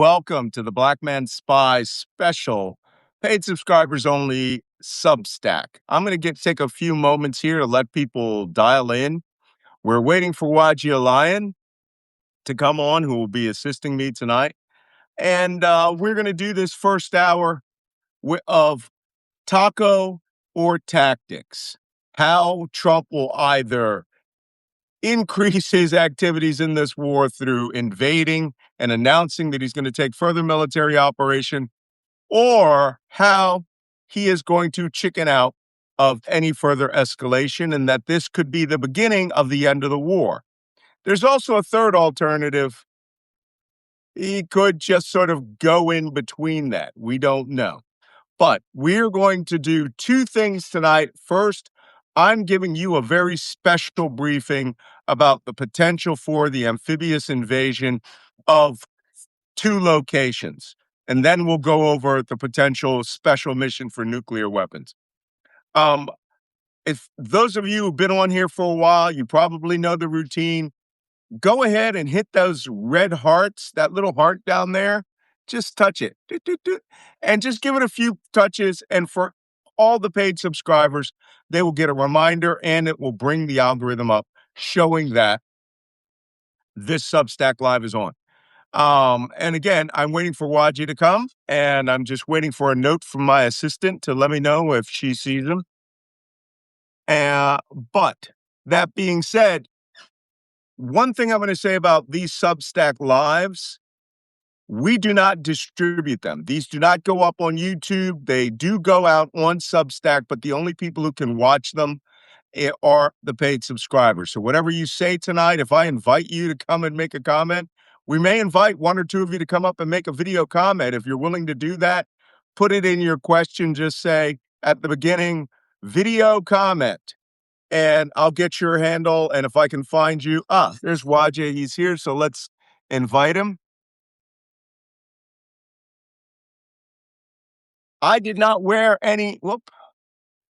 welcome to the Black Man Spy special, paid subscribers only Substack. I'm going to take a few moments here to let people dial in. We're waiting for Wajeeh Lion to come on, who will be assisting me tonight. And we're going to do this first hour of Taco or Tactics. How Trump will either increase his activities in this war through invading and announcing that he's going to take further military operation, or how he is going to chicken out of any further escalation, and that this could be the beginning of the end of the war. There's also a third alternative. He could just sort of go in between that. We don't know. But we're going to do two things tonight. First, I'm giving you a very special briefing about the potential for the amphibious invasion of two locations. And then we'll go over the potential special mission for nuclear weapons. If those of you who've been on here for a while, you probably know the routine. Go ahead and hit those red hearts, that little heart down there. Just touch it. And just give it a few touches. And for all the paid subscribers, they will get a reminder, and it will bring the algorithm up showing that this Substack Live is on. And again, I'm waiting for Wajeeh to come, and I'm just waiting for a note from my assistant to let me know if she sees him. But that being said, one thing I'm going to say about these Substack Lives, we do not distribute them. These do not go up on YouTube. They do go out on Substack, but the only people who can watch them are the paid subscribers. So whatever you say tonight, if I invite you to come and make a comment, we may invite one or two of you to come up and make a video comment. If you're willing to do that, put it in your question. Just say at the beginning, video comment, and I'll get your handle. And if I can find you, there's Wajeeh. He's here. So let's invite him. I did not wear any,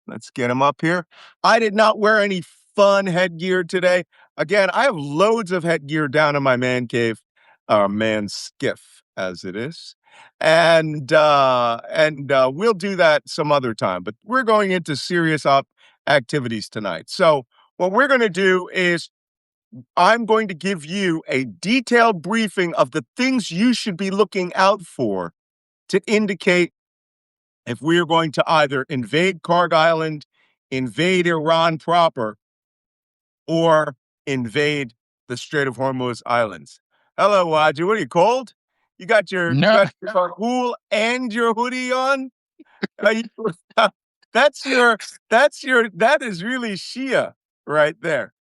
let's get him up here. I did not wear any fun headgear today. Again, I have loads of headgear down in my man cave, man skiff, as it is. And we'll do that some other time. But we're going into serious activities tonight. So what we're going to do is I'm going to give you a detailed briefing of the things you should be looking out for to indicate if we are going to either invade Kharg Island, invade Iran proper, or invade the Strait of Hormuz Islands. Hello, Wajeeh. What are you, cold? You got your hool and your hoodie on? That is really Shia right there.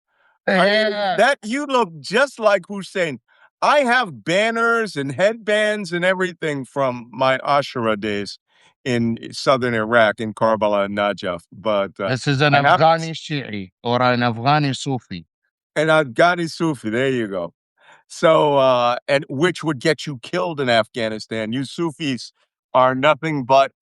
That you look just like Hussein. I have banners and headbands and everything from my Ashura days in southern Iraq, in Karbala and Najaf. But this is an Afghani Shi'i or an Afghani Sufi. An Afghani Sufi, there you go. So, and which would get you killed in Afghanistan. You Sufis are nothing but,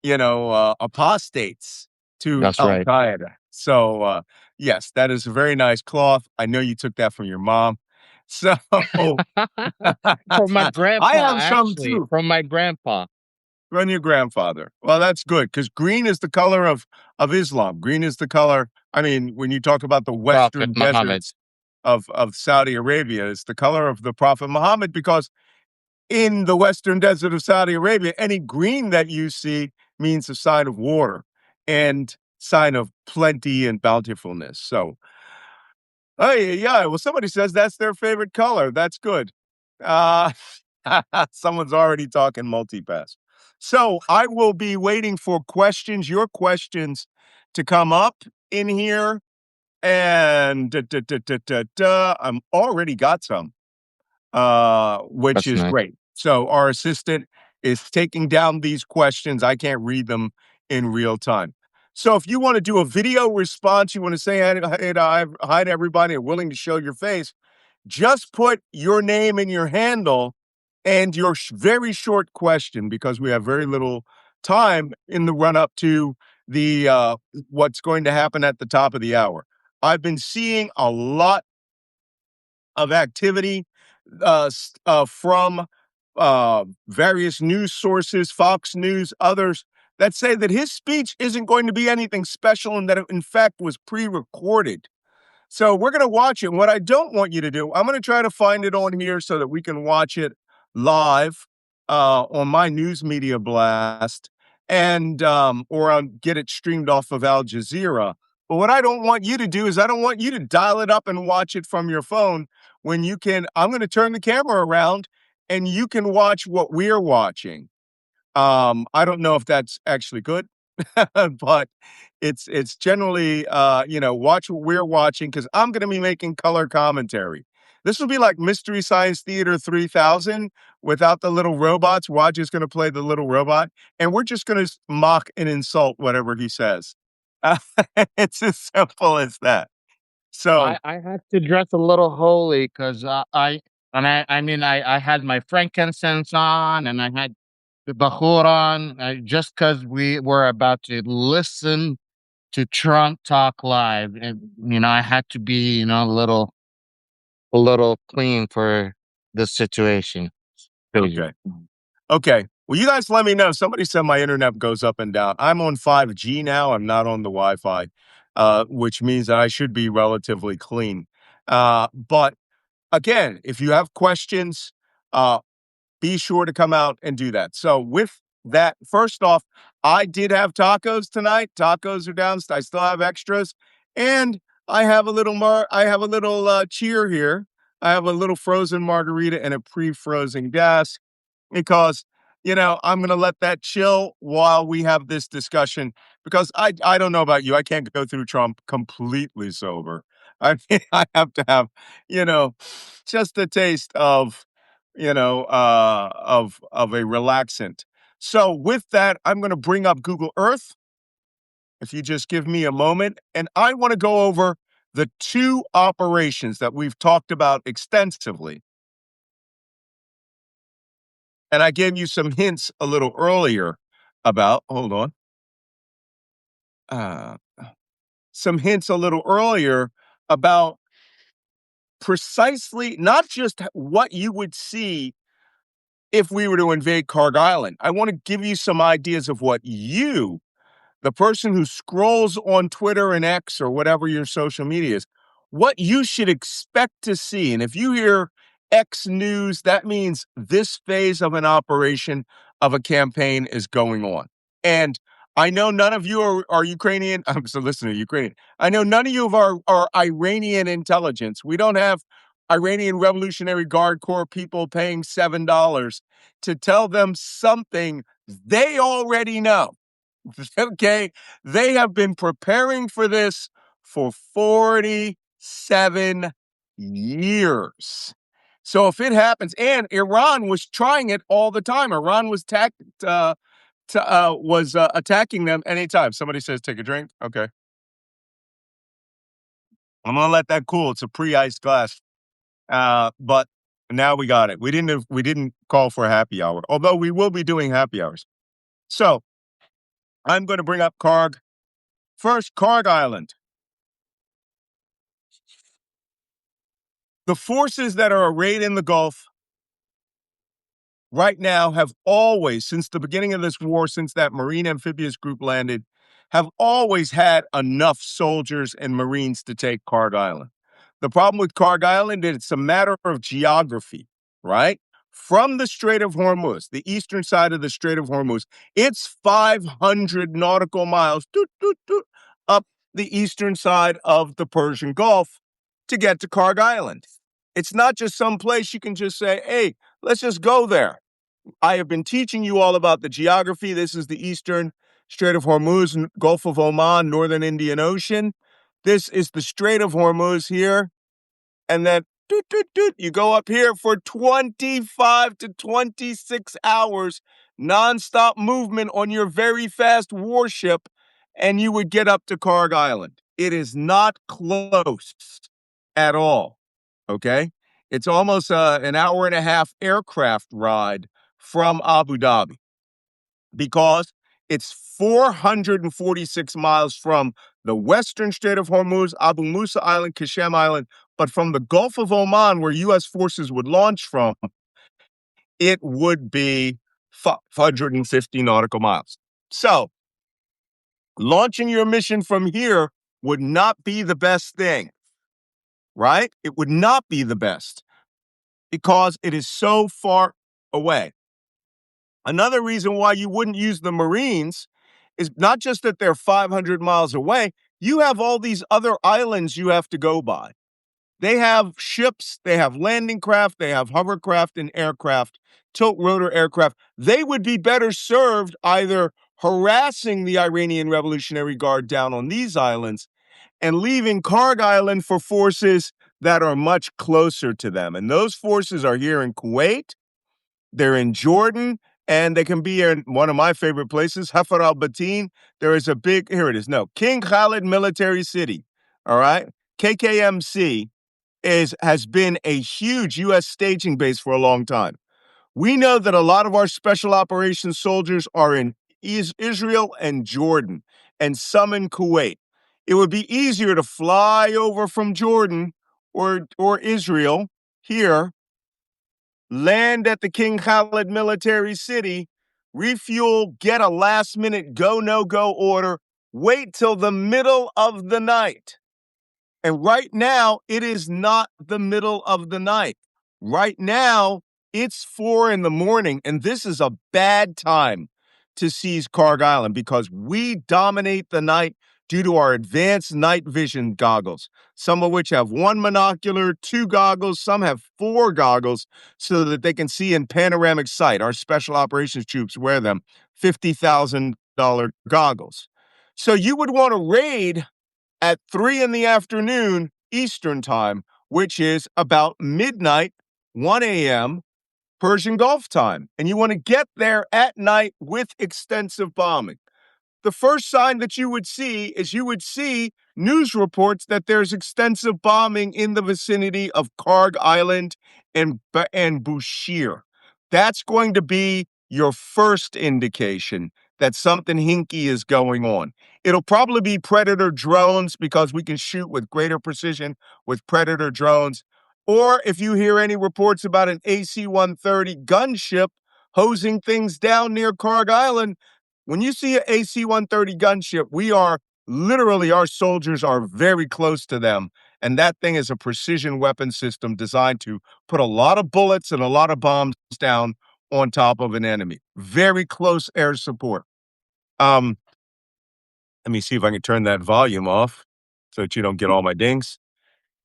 apostates to Al-Qaeda. So, yes, that is a very nice cloth. I know you took that from your mom. So, from my grandpa, I have some too. From my grandpa. From your grandfather. Well, that's good, because green is the color of Islam. Green is the color, when you talk about the Western deserts of Saudi Arabia, it's the color of the Prophet Muhammad, because in the Western desert of Saudi Arabia, any green that you see means a sign of water and sign of plenty and bountifulness. So, well, somebody says that's their favorite color. That's good. Someone's already talking multipass. So I will be waiting for your questions to come up in here. And I'm already got some, which is great. So our assistant is taking down these questions. I can't read them in real time. So if you want to do a video response, you want to say hi to everybody and willing to show your face, just put your name and your handle and your very short question, because we have very little time in the run up to the what's going to happen at the top of the hour. I've been seeing a lot of activity from various news sources, Fox News, others, that say that his speech isn't going to be anything special and that it, in fact, was pre recorded. So we're going to watch it. And what I don't want you to do, I'm going to try to find it on here so that we can watch it live on my news media blast and or I'll get it streamed off of Al Jazeera. But what I don't want you to do is I don't want you to dial it up and watch it from your phone when you can. I'm going to turn the camera around and you can watch what we're watching. I don't know if that's actually good, but it's generally watch what we're watching because I'm going to be making color commentary. This will be like Mystery Science Theater 3000 without the little robots. Waj is going to play the little robot, and we're just going to mock and insult whatever he says. It's as simple as that. So, I had to dress a little holy because I had my frankincense on and I had the Bahur on just because we were about to listen to Trump talk live. And, I had to be, a little clean for the situation. Crazy. okay. Okay. Well, you guys let me know. Somebody said my internet goes up and down. I'm on 5G now. I'm not on the Wi-Fi, which means that I should be relatively clean. But again, if you have questions, uh, be sure to come out and do that. So with that, first off, I did have tacos tonight. Tacos are down. I still have extras, and I have a little cheer here. I have a little frozen margarita and a pre-frozen gas because I'm going to let that chill while we have this discussion because I don't know about you, I can't go through Trump completely sober. I mean, I have to have you know just a taste of of a relaxant. So with that, I'm going to bring up Google Earth if you just give me a moment, and I want to go over the two operations that we've talked about extensively. And I gave you some hints a little earlier about, hold on, uh, some hints a little earlier about precisely not just what you would see if we were to invade Kharg Island. I want to give you some ideas of what you, the person who scrolls on Twitter and X or whatever your social media is, what you should expect to see. And if you hear X news, that means this phase of an operation of a campaign is going on. And I know none of you are Ukrainian. I'm so listening to Ukrainian. I know none of you are Iranian intelligence. We don't have Iranian Revolutionary Guard Corps people paying $7 to tell them something they already know. Okay. They have been preparing for this for 47 years. So if it happens, and Iran was trying it all the time, Iran was attacking them anytime. Somebody says, take a drink. Okay. I'm going to let that cool. It's a pre-iced glass. But now we got it. We didn't call for a happy hour, although we will be doing happy hours. So I'm going to bring up Kharg. First, Kharg Island. The forces that are arrayed in the Gulf right now have always, since the beginning of this war, since that Marine amphibious group landed, have always had enough soldiers and Marines to take Kharg Island. The problem with Kharg Island is it's a matter of geography, right? From the Strait of Hormuz, the eastern side of the Strait of Hormuz, it's 500 nautical miles up the eastern side of the Persian Gulf to get to Kharg Island. It's not just some place you can just say, hey, let's just go there. I have been teaching you all about the geography. This is the eastern Strait of Hormuz, Gulf of Oman, northern Indian Ocean. This is the Strait of Hormuz here. And then you go up here for 25 to 26 hours, nonstop movement on your very fast warship, and you would get up to Kharg Island. It is not close at all. Okay? It's almost an hour and a half aircraft ride from Abu Dhabi because it's 446 miles from the western Strait of Hormuz, Abu Musa Island, Qashem Island, but from the Gulf of Oman, where U.S. forces would launch from, it would be 550 nautical miles. So, launching your mission from here would not be the best thing, right? It would not be the best because it is so far away. Another reason why you wouldn't use the Marines is not just that they're 500 miles away, you have all these other islands you have to go by. They have ships, they have landing craft, they have hovercraft and aircraft, tilt rotor aircraft. They would be better served either harassing the Iranian Revolutionary Guard down on these islands and leaving Kharg Island for forces that are much closer to them. And those forces are here in Kuwait, they're in Jordan, and they can be in one of my favorite places, Hafar al-Batin. There is a big, here it is, no, King Khalid Military City, all right? KKMC has been a huge U.S. staging base for a long time. We know that a lot of our special operations soldiers are in Israel and Jordan, and some in Kuwait. It would be easier to fly over from Jordan or Israel here, land at the King Khalid military city, refuel, get a last minute go, no go order, wait till the middle of the night. And right now, it is not the middle of the night. Right now, it's 4 in the morning, and this is a bad time to seize Kharg Island because we dominate the night due to our advanced night vision goggles, some of which have 1 monocular, 2 goggles, some have 4 goggles so that they can see in panoramic sight. Our special operations troops wear them, $50,000 goggles. So you would want to raid at 3 in the afternoon Eastern time, which is about midnight, 1 a.m. Persian Gulf time. And you want to get there at night with extensive bombing. The first sign that you would see is you would see news reports that there's extensive bombing in the vicinity of Kharg Island and Bushehr. That's going to be your first indication that something hinky is going on. It'll probably be Predator drones because we can shoot with greater precision with Predator drones. Or if you hear any reports about an AC-130 gunship hosing things down near Kharg Island, when you see an AC-130 gunship, we are literally, our soldiers are very close to them. And that thing is a precision weapon system designed to put a lot of bullets and a lot of bombs down on top of an enemy. Very close air support. Let me see if I can turn that volume off so that you don't get all my dings.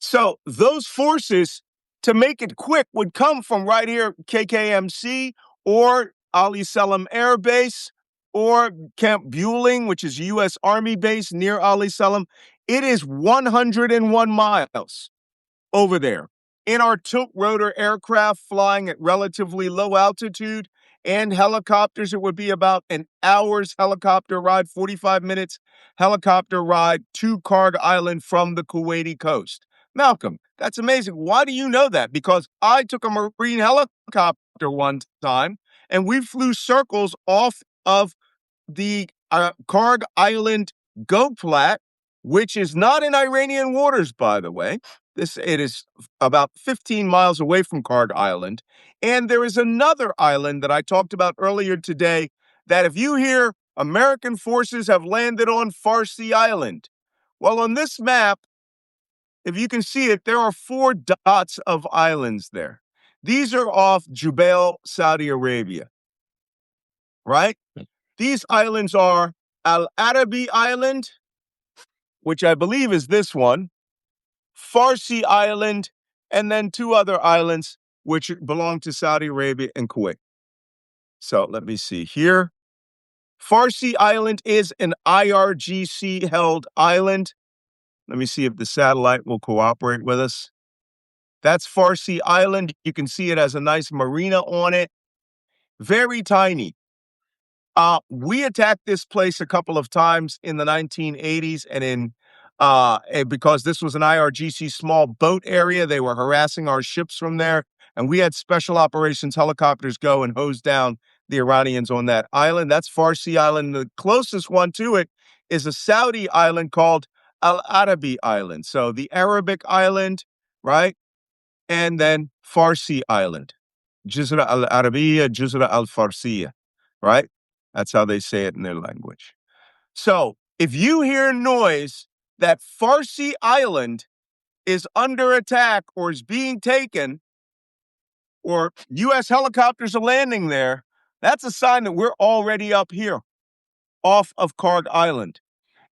So those forces, to make it quick, would come from right here, KKMC or Ali Salam Air Base or Camp Bueling, which is a U.S. Army base near Ali Salam. It is 101 miles over there. In our tilt rotor aircraft flying at relatively low altitude and helicopters, it would be about an hour's helicopter ride, 45 minutes helicopter ride to Kharg Island from the Kuwaiti coast. Malcolm, that's amazing. Why do you know that? Because I took a Marine helicopter one time and we flew circles off of the Kharg Island Go Plat, which is not in Iranian waters, by the way. It is about 15 miles away from Kharg Island. And there is another island that I talked about earlier today that if you hear American forces have landed on Farsi Island, well, on this map, if you can see it, there are 4 dots of islands there. These are off Jubail, Saudi Arabia, right? These islands are Al Arabi Island, which I believe is this one, Farsi Island, and then 2 other islands which belong to Saudi Arabia and Kuwait. So let me see here. Farsi Island is an IRGC held island. Let me see if the satellite will cooperate with us. That's Farsi Island. You can see it has a nice marina on it. Very tiny. We attacked this place a couple of times in the 1980s and because this was an IRGC small boat area, they were harassing our ships from there. And we had special operations helicopters go and hose down the Iranians on that island. That's Farsi Island. The closest one to it is a Saudi island called Al Arabi Island. So the Arabic island, right? And then Farsi Island. Jizra al Arabiya, Jizra al Farsiya, right? That's how they say it in their language. So if you hear noise that Farsi Island is under attack or is being taken, or U.S. helicopters are landing there, that's a sign that we're already up here off of Kharg Island.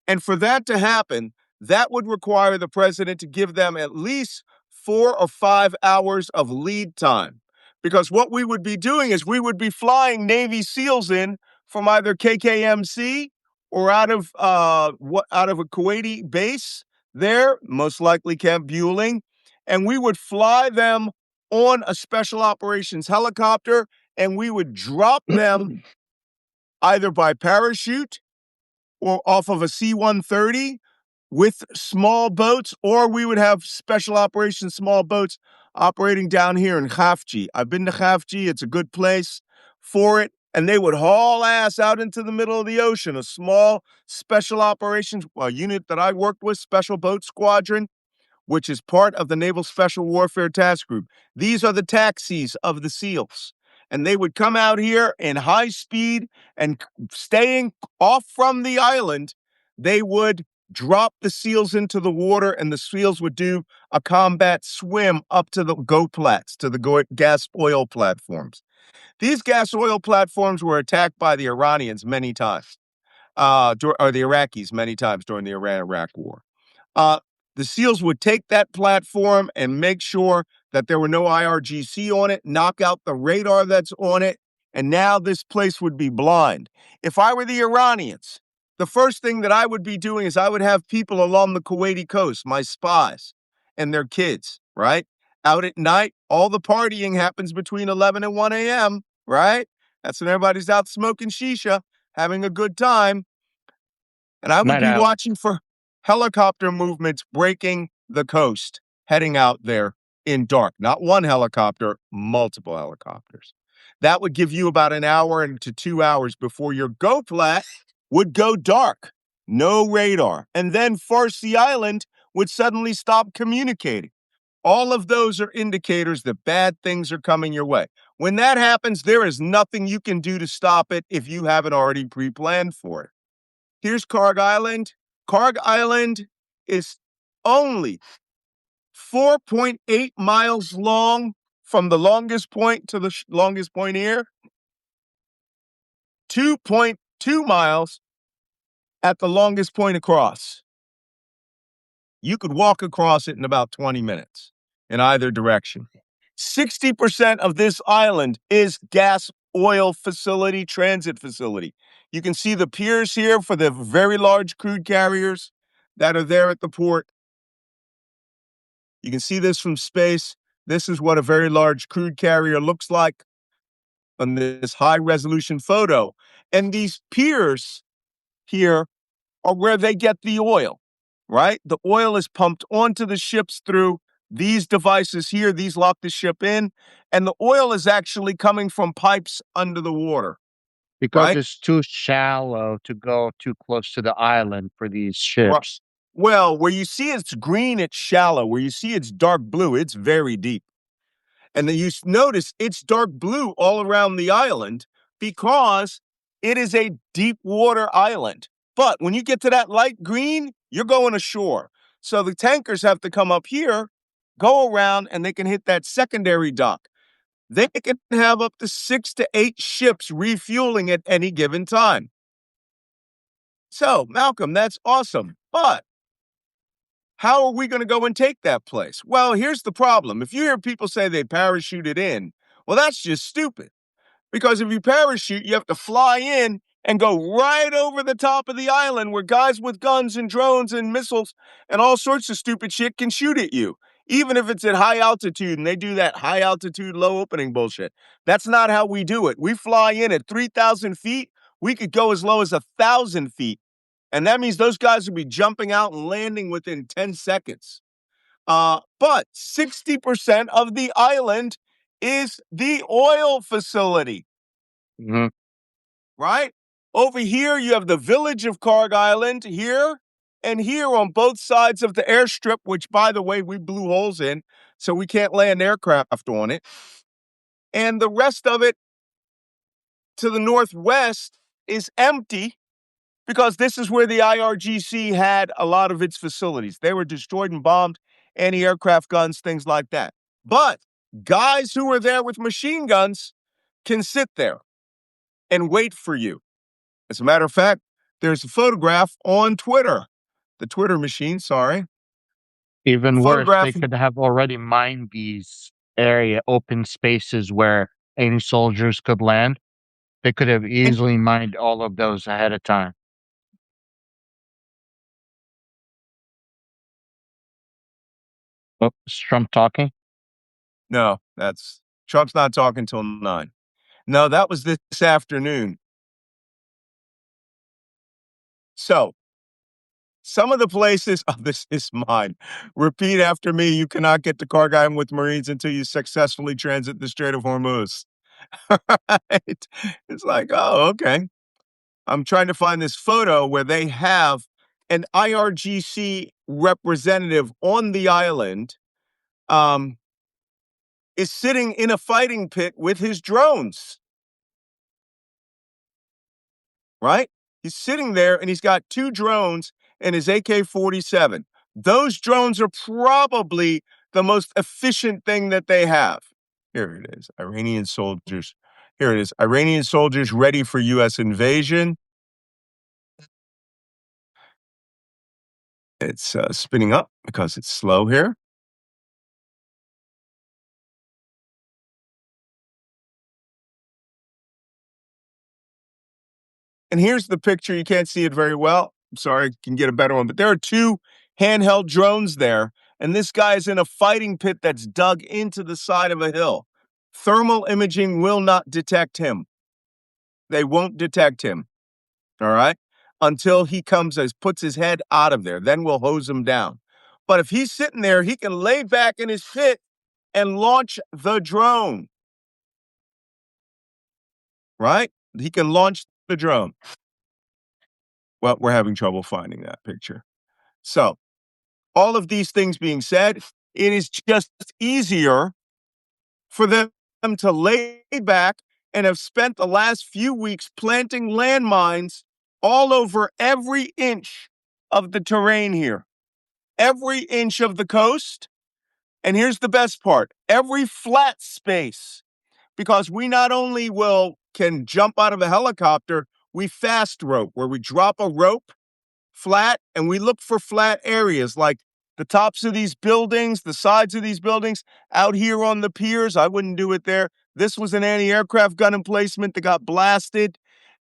And for that to happen, that would require the president to give them at least 4 or 5 hours of lead time. Because what we would be doing is we would be flying Navy SEALs in from either KKMC or out of a Kuwaiti base there, most likely Camp Bueling, and we would fly them on a special operations helicopter, and we would drop them either by parachute or off of a C-130 with small boats, or we would have special operations small boats operating down here in Khafji. I've been to Khafji. It's a good place for it. And they would haul ass out into the middle of the ocean. A small special operations unit that I worked with, Special Boat Squadron, which is part of the Naval Special Warfare Task Group. These are the taxis of the SEALs. And they would come out here in high speed and staying off from the island, they would drop the SEALs into the water, and the SEALs would do a combat swim up to the GOPLATs, to the gas oil platforms. These gas oil platforms were attacked by the Iranians many times, or the Iraqis many times during the Iran-Iraq War. Uh, the SEALs would take that platform and make sure that there were no IRGC on it, knock out the radar that's on it, and now this place would be blind. If I were the Iranians, the first thing that I would be doing is I would have people along the Kuwaiti coast, my spies and their kids, right? Out at night, all the partying happens between 11 and 1 a.m., right? That's when everybody's out smoking shisha, having a good time. And I would Night be out. watching for helicopter movements breaking the coast, heading out there in dark. Not one helicopter, multiple helicopters. That would give you about an hour to 2 hours before your GoPlat would go dark. No radar. And then Farsi Island would suddenly stop communicating. All of those are indicators that bad things are coming your way. When that happens, there is nothing you can do to stop it if you haven't already pre-planned for it. Here's Kharg Island. Kharg Island is only 4.8 miles long from the longest point to the longest point here, 2.2 miles at the longest point across. You could walk across it in about 20 minutes in either direction. 60% of this island is gas oil facility, transit facility. You can see the piers here for the very large crude carriers that are there at the port. You can see this from space. This is what a very large crude carrier looks like on this high resolution photo. And these piers here are where they get the oil, right? The oil is pumped onto the ships through these devices here. These lock the ship in. And the oil is actually coming from pipes under the water, Because right? it's too shallow to go too close to the island for these Right. ships. Well, where you see it's green, it's shallow. Where you see it's dark blue, it's very deep. And then you notice it's dark blue all around the island because it is a deep water island. But when you get to that light green, you're going ashore. So the tankers have to come up here, go around, and they can hit that secondary dock. They can have up to 6 to 8 ships refueling at any given time. So, Malcolm, that's awesome. But how are we going to go and take that place? Well, here's the problem. If you hear people say they parachuted in, well, that's just stupid. Because if you parachute, you have to fly in and go right over the top of the island where guys with guns and drones and missiles and all sorts of stupid shit can shoot at you, even if it's at high altitude and they do that high altitude, low opening bullshit. That's not how we do it. We fly in at 3,000 feet. We could go as low as 1,000 feet. And that means those guys would be jumping out and landing within 10 seconds. But 60% of the island is the oil facility, Mhm. right? Over here, you have the village of Kharg Island here and here on both sides of the airstrip, which, by the way, we blew holes in, so we can't land aircraft on it. and the rest of it to the northwest is empty because this is where the IRGC had a lot of its facilities. They were destroyed and bombed, anti-aircraft guns, things like that. But guys who are there with machine guns can sit there and wait for you. As a matter of fact, there's a photograph on Twitter, the Twitter machine, sorry. Even worse, they Photograph. could have already mined these area open spaces where any soldiers could land. They could have And, easily mined all of those ahead of time. Oh, is Trump talking? no, that's Trump's not talking till 9. No, that was this afternoon. So, some of the places, oh, this is mine. Repeat after me. You cannot get to Kharg with Marines until you successfully transit the Strait of Hormuz. Right? It's like, oh, okay. I'm trying to find this photo where they have an IRGC representative on the island, um, is sitting in a fighting pit with his drones, right? He's sitting there and he's got 2 drones and his AK-47. Those drones are probably the most efficient thing that they have. Here it is. Iranian soldiers. Here it is. Iranian soldiers ready for U.S. invasion. It's spinning up because it's slow here. And here's the picture. You can't see it very well. I'm sorry, I can get a better one. But there are 2 handheld drones there. And this guy is in a fighting pit that's dug into the side of a hill. Thermal imaging will not detect him. They won't detect him. All right. Until he comes as puts his head out of there. Then we'll hose him down. But if he's sitting there, he can lay back in his pit and launch the drone. Right? He can launch the drone. Well, we're having trouble finding that picture. So, all of these things being said, it is just easier for them to lay back and have spent the last few weeks planting landmines all over every inch of the terrain here, every inch of the coast. And here's the best part, every flat space, because we not only can jump out of a helicopter, we fast rope, where we drop a rope flat and we look for flat areas like the tops of these buildings, the sides of these buildings, out here on the piers. I wouldn't do it there. This was an anti-aircraft gun emplacement that got blasted.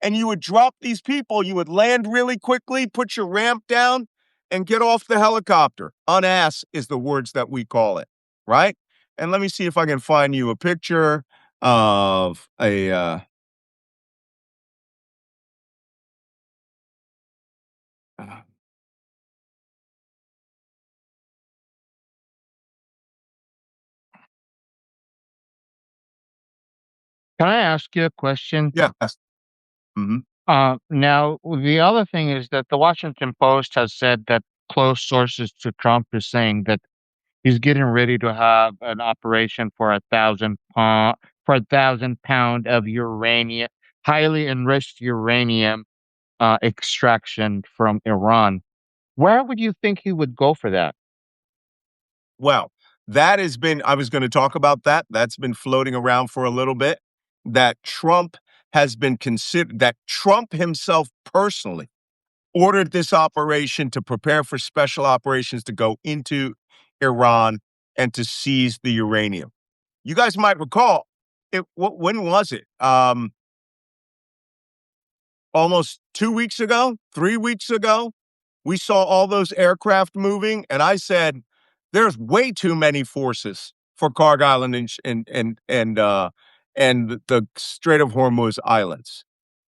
And you would drop these people, you would land really quickly, put your ramp down, and get off the helicopter. Unass is the words that we call it, right? And let me see if I can find you a picture of a uh, Can I ask you a question? yes. Hmm. Now, the other thing is that the Washington Post has said that close sources to Trump is saying that he's getting ready to have an operation for 1,000 pound of uranium, highly enriched uranium extraction from Iran. Where would you think he would go for that? Well, that has been, I was going to talk about that. That's been floating around for a little bit. That Trump has been considered, that Trump himself personally ordered this operation to prepare for special operations to go into Iran and to seize the uranium. You guys might recall, when was it? Almost 2 weeks ago, 3 weeks ago, we saw all those aircraft moving, and I said, "There's way too many forces for Kharg Island and the Strait of Hormuz islands.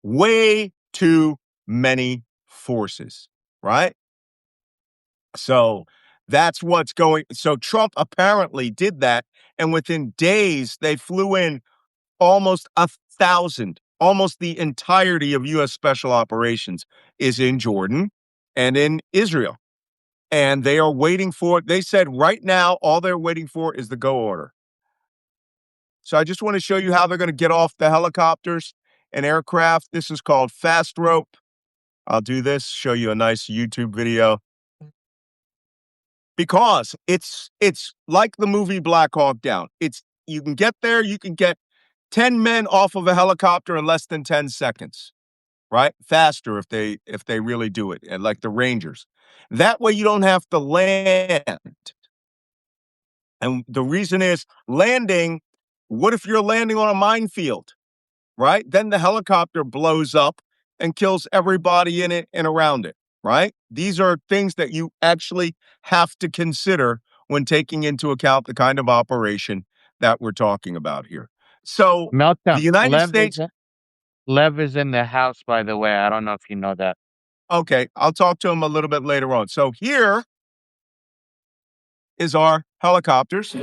Way too many forces, right?" So that's what's going. So Trump apparently did that, and within days they flew in almost 1,000, almost the entirety of U.S. special operations is in Jordan and in Israel. And they are waiting for, they said right now, all they're waiting for is the go order. So I just want to show you how they're going to get off the helicopters and aircraft. This is called fast rope. I'll do this, show you a nice YouTube video. Because it's like the movie Black Hawk Down. It's you can get there, you can get 10 men off of a helicopter in less than 10 seconds, right? Faster if they really do it, and like the Rangers. That way you don't have to land. And the reason is landing, what if you're landing on a minefield, right? Then the helicopter blows up and kills everybody in it and around it, right? These are things that you actually have to consider when taking into account the kind of operation that we're talking about here. So the Malcolm, United States, Lev is in the house, by the way. I don't know if you know that. okay, I'll talk to him a little bit later on. So here is our helicopters.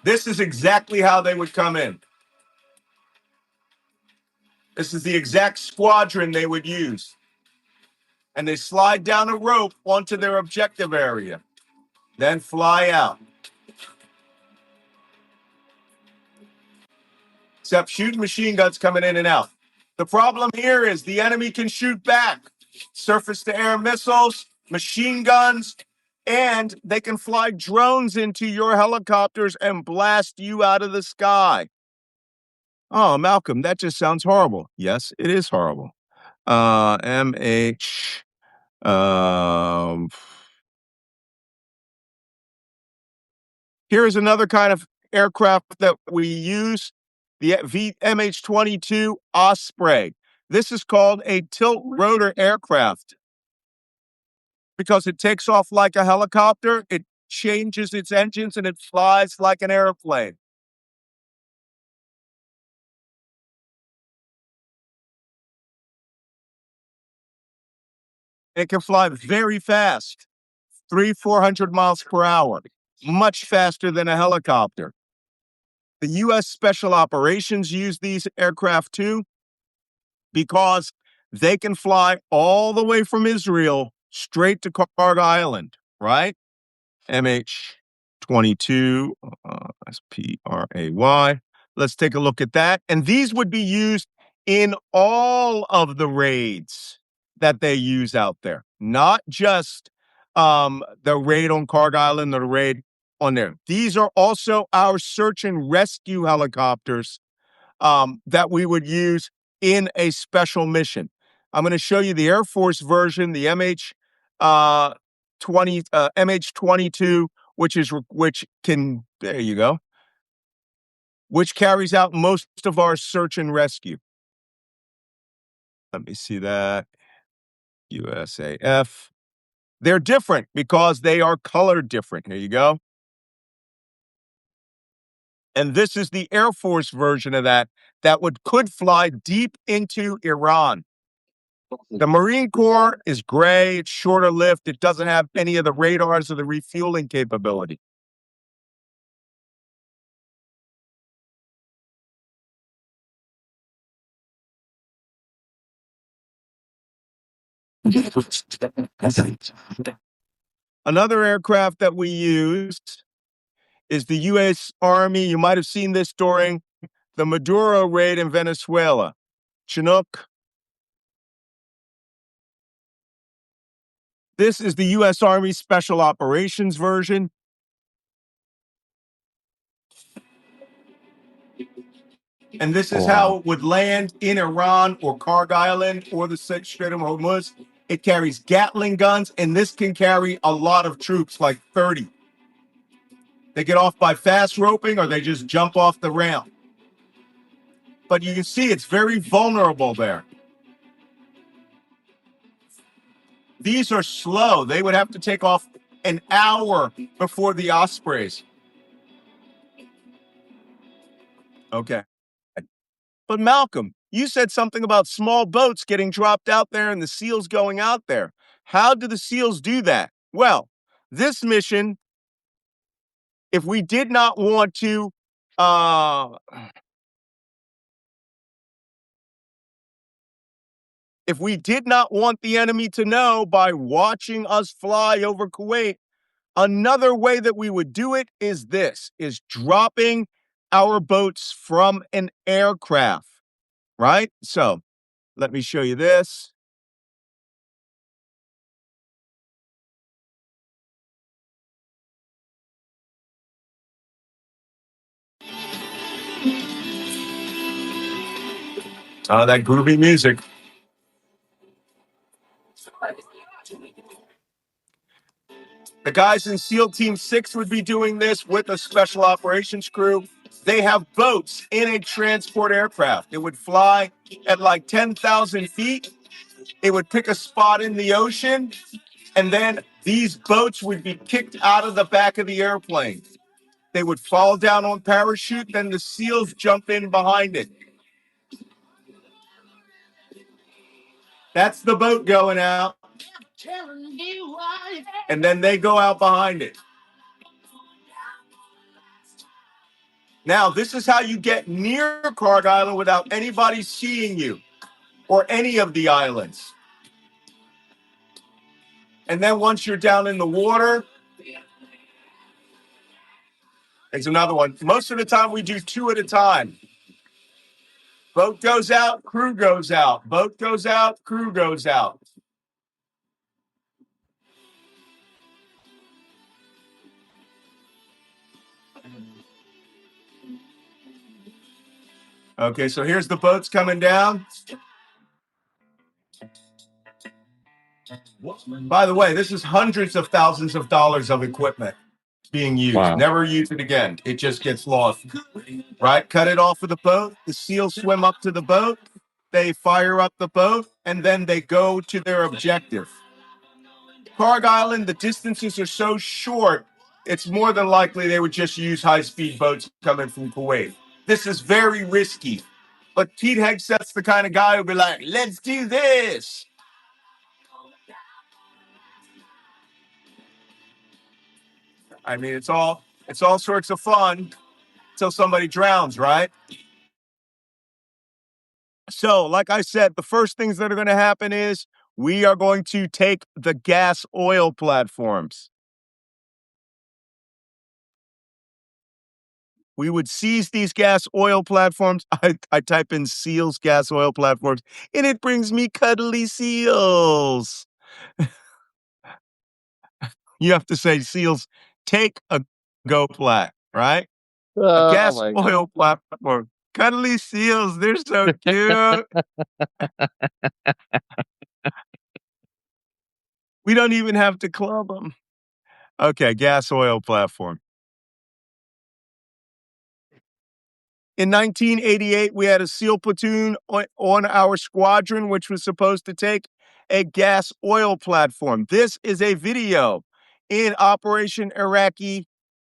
This is exactly how they would come in. This is the exact squadron they would use. And they slide down a rope onto their objective area, then fly out. Except shooting machine guns coming in and out. The problem here is the enemy can shoot back. Surface to air missiles, machine guns, and they can fly drones into your helicopters and blast you out of the sky. Oh, Malcolm, that just sounds horrible. Yes, it is horrible. MH. Here is another kind of aircraft that we use, the MH-22 Osprey. This is called a tilt rotor aircraft because it takes off like a helicopter, it changes its engines, and it flies like an airplane. It can fly very fast, 400 miles per hour, much faster than a helicopter. The U.S. Special Operations use these aircraft too because they can fly all the way from Israel straight to Kharg Island, right? MH-22, SPRAY. Let's take a look at that. And these would be used in all of the raids that they use out there, not just the raid on Kharg Island or the raid on there. These are also our search and rescue helicopters that we would use in a special mission. I'm going to show you the Air Force version, the MH-22, which can, there you go, which carries out most of our search and rescue. Let me see that. USAF. They're different because they are colored different. Here you go. And this is the Air Force version of that could fly deep into Iran. The Marine Corps is gray, it's shorter lift, it doesn't have any of the radars or the refueling capability. Another aircraft that we used is the U.S. Army. You might have seen this during the Maduro raid in Venezuela. Chinook. This is the U.S. Army Special Operations version. And this is how it would land in Iran or Kharg Island or the Strait of Hormuz. It carries Gatling guns, and this can carry a lot of troops, like 30. They get off by fast roping or they just jump off the ramp. But you can see it's very vulnerable there. These are slow. They would have to take off an hour before the Ospreys. Okay. But Malcolm, you said something about small boats getting dropped out there and the SEALs going out there. How do the SEALs do that? Well, this mission, if we did not want to, if we did not want the enemy to know by watching us fly over Kuwait, Another way that we would do it is dropping our boats from an aircraft, right? So let me show you this. That groovy music. The guys in SEAL Team 6 would be doing this with a special operations crew. They have boats in a transport aircraft. It would fly at like 10,000 feet. It would pick a spot in the ocean, and then these boats would be kicked out of the back of the airplane. They would fall down on parachute, then the SEALs jump in behind it. That's the boat going out. And then they go out behind it. Now, this is how you get near Kharg Island without anybody seeing you or any of the islands. And then once you're down in the water, there's another one. Most of the time, we do two at a time. Boat goes out, crew goes out. Boat goes out, crew goes out. Okay, so here's the boats coming down. By the way, this is hundreds of thousands of dollars of equipment being used. Wow. Never use it again. It just gets lost. Right? Cut it off of the boat. The SEALs swim up to the boat. They fire up the boat, and then they go to their objective. Kharg Island, the distances are so short, it's more than likely they would just use high-speed boats coming from Kuwait. This is very risky. But Pete Hegseth's the kind of guy who'd be like, let's do this. I mean, it's all sorts of fun until somebody drowns, right? So, like I said, the first things that are going to happen is we are going to take the gas oil platforms. We would seize these gas oil platforms. I type in SEALs gas oil platforms, and it brings me cuddly seals. You have to say SEALs take a go plat, right? A Oh gas my God. oil platform. Cuddly seals, they're so cute. We don't even have to club them. Okay, gas oil platform. In 1988, we had a SEAL platoon on our squadron, which was supposed to take a gas oil platform. This is a video in Operation Iraqi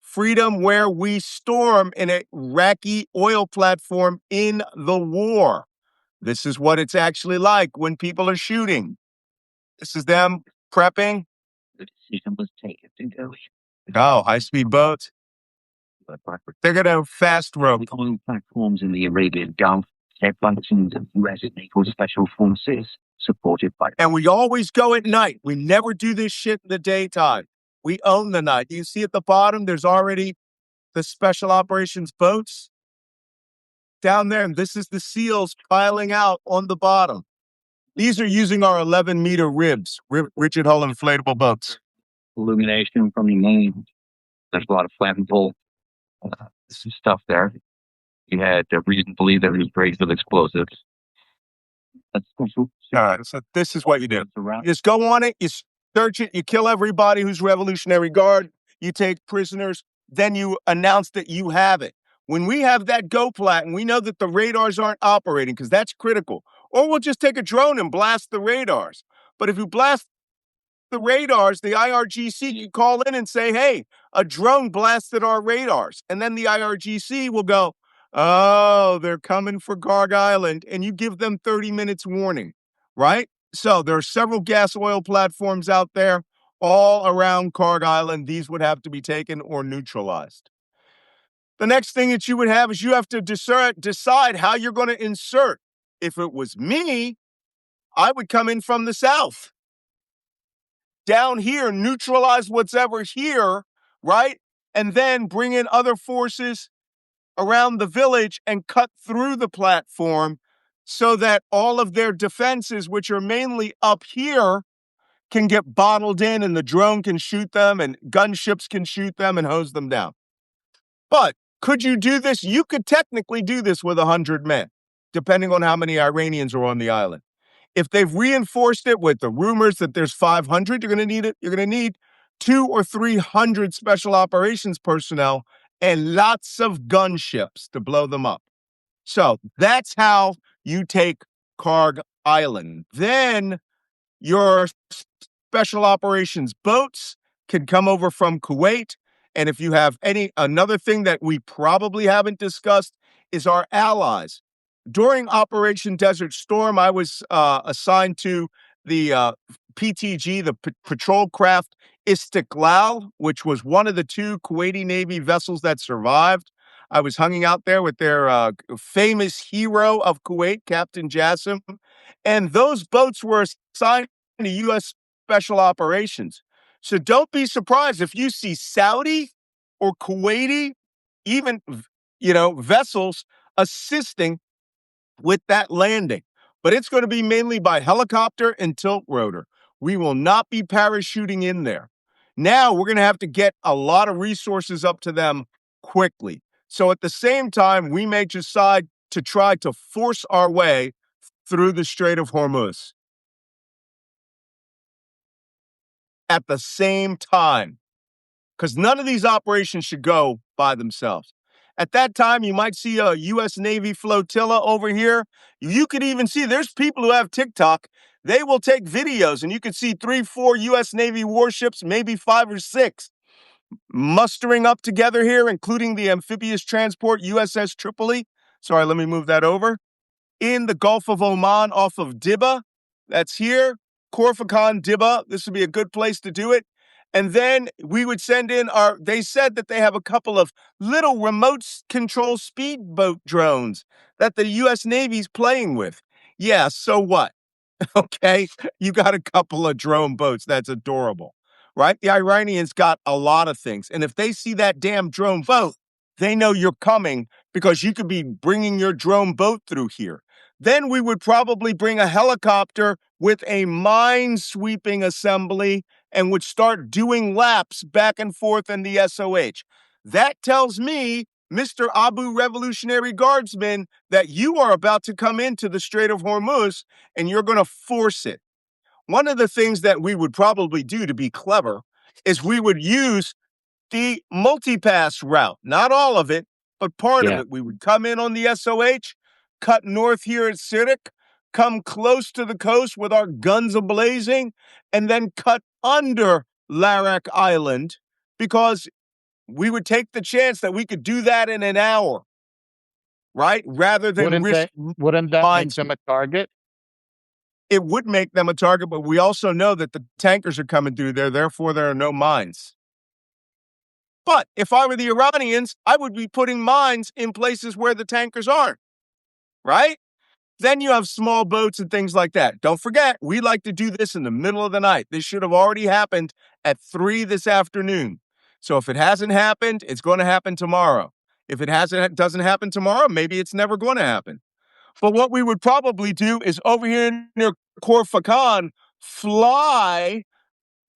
Freedom where we storm an Iraqi oil platform in the war. This is what it's actually like when people are shooting. This is them prepping. The decision was taken to go. Oh, high-speed boats. They're going to fast rope. The oil platforms in the Arabian Gulf, their functions of resonate for special forces supported by. And we always go at night. We never do this shit in the daytime. We own the night. You see at the bottom, there's already the special operations boats down there. And this is the SEALs piling out on the bottom. These are using our 11-meter ribs, rigid hull inflatable boats. Illumination from the main. There's a lot of flammable stuff there. You had reason to believe that it was raised with explosives. That's special. All right, so this is what you do. You just go on it, you search it, you kill everybody who's Revolutionary Guard, you take prisoners, then you announce that you have it. When we have that go plat and we know that the radars aren't operating, because that's critical, or we'll just take a drone and blast the radars. But if you blast the radars, the IRGC can call in and say, hey, a drone blasted our radars. And then the IRGC will go, oh, they're coming for Kharg Island. And you give them 30 minutes warning, right? So there are several gas oil platforms out there all around Kharg Island. These would have to be taken or neutralized. The next thing that you would have is you have to decide how you're going to insert. If it was me, I would come in from the south. down here, neutralize what's ever here, right? And then bring in other forces around the village and cut through the platform so that all of their defenses, which are mainly up here, can get bottled in and the drone can shoot them and gunships can shoot them and hose them down. But could you do this? You could technically do this with 100 men, depending on how many Iranians are on the island. If they've reinforced it with the rumors that there's 500, you're going to need it. You're going to need 200 or 300 special operations personnel and lots of gunships to blow them up. So that's how you take Kharg Island. Then your special operations boats can come over from Kuwait. And if you have another thing that we probably haven't discussed is our allies. During Operation Desert Storm, I was assigned to the PTG, the patrol craft Istiklal, which was one of the 2 Kuwaiti Navy vessels that survived. I was hanging out there with their famous hero of Kuwait, Captain Jassim. And those boats were assigned to U.S. Special Operations. So don't be surprised if you see Saudi or Kuwaiti, even, vessels assisting with that landing. But it's going to be mainly by helicopter and tilt rotor. We will not be parachuting in there. Now we're going to have to get a lot of resources up to them quickly. So at the same time, we may decide to try to force our way through the Strait of Hormuz. At the same time, because none of these operations should go by themselves. At that time, you might see a U.S. Navy flotilla over here. You could even see there's people who have TikTok. They will take videos, and you could see 3, 4 U.S. Navy warships, maybe 5 or 6, mustering up together here, including the amphibious transport USS Tripoli. Sorry, let me move that over. In the Gulf of Oman off of Dibba. That's here. Corfacon, Dibba. This would be a good place to do it. And then we would send in they said that they have a couple of little remote control speedboat drones that the U.S. Navy's playing with. Yeah, so what? Okay, you got a couple of drone boats. That's adorable, right? The Iranians got a lot of things. And if they see that damn drone boat, they know you're coming because you could be bringing your drone boat through here. Then we would probably bring a helicopter with a mine-sweeping assembly and would start doing laps back and forth in the SOH. That tells me, Mr. Abu Revolutionary Guardsman, that you are about to come into the Strait of Hormuz and you're going to force it. One of the things that we would probably do to be clever is we would use the multipass route. Not all of it, but part of it. We would come in on the SOH, cut north here at Sirik, come close to the coast with our guns ablazing, and then cut under Larak Island because we would take the chance that we could do that in an hour, right? Rather than risk wouldn't that make mines. them a target? It would make them a target, but we also know that the tankers are coming through there, therefore there are no mines. But if I were the Iranians, I would be putting mines in places where the tankers aren't, right? Then you have small boats and things like that. Don't forget, we like to do this in the middle of the night. This should have already happened at 3 this afternoon. So if it hasn't happened, it's going to happen tomorrow. If it doesn't happen tomorrow, maybe it's never going to happen. But what we would probably do is over here near Corfacon, fly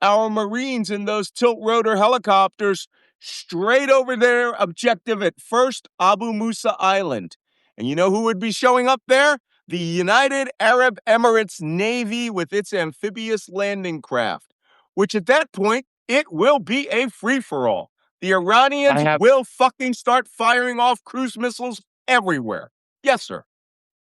our Marines in those tilt rotor helicopters straight over their objective at first, Abu Musa Island. And you know who would be showing up there? The United Arab Emirates Navy with its amphibious landing craft, which at that point, it will be a free-for-all. The Iranians will fucking start firing off cruise missiles everywhere. Yes, sir.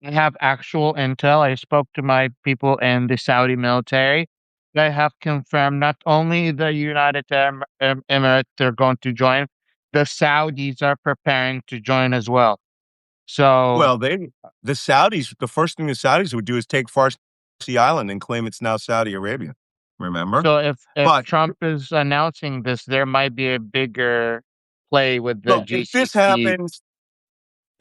I have actual intel. I spoke to my people in the Saudi military. They have confirmed not only the United Emirates are going to join, the Saudis are preparing to join as well. So, well, the Saudis, the first thing the Saudis would do is take Farsi Island and claim it's now Saudi Arabia. Remember? So if Trump is announcing this, there might be a bigger play with the GCC.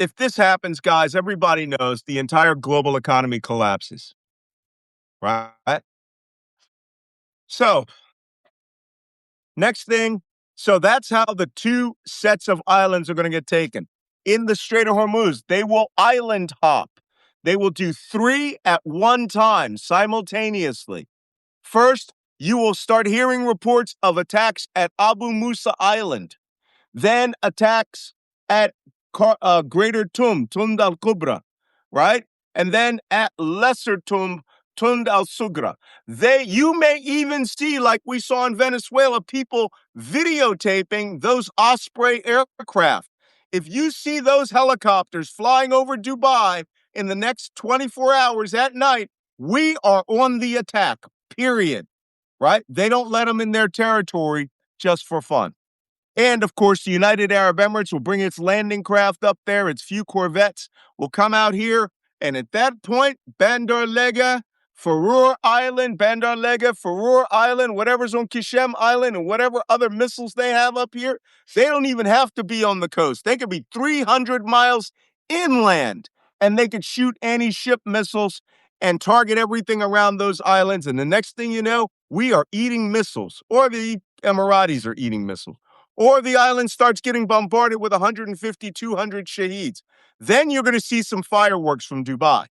If this happens, guys, everybody knows the entire global economy collapses. Right? So Next thing, so that's how the two sets of islands are going to get taken. In the Strait of Hormuz, they will island hop. They will do 3 at one time simultaneously. First, you will start hearing reports of attacks at Abu Musa Island, then attacks at Greater Tund al Kubra, right? And then at Lesser Tund al Sugra. You may even see, like we saw in Venezuela, people videotaping those Osprey aircraft. If you see those helicopters flying over Dubai in the next 24 hours at night, we are on the attack, period. Right? They don't let them in their territory just for fun. And of course, the United Arab Emirates will bring its landing craft up there. Its few corvettes will come out here. And at that point, Bandar Lega, Farur Island, whatever's on Kishem Island, and whatever other missiles they have up here, they don't even have to be on the coast. They could be 300 miles inland, and they could shoot anti-ship missiles and target everything around those islands. And the next thing you know, we are eating missiles, or the Emiratis are eating missiles, or the island starts getting bombarded with 150, 200 shaheeds. Then you're going to see some fireworks from Dubai.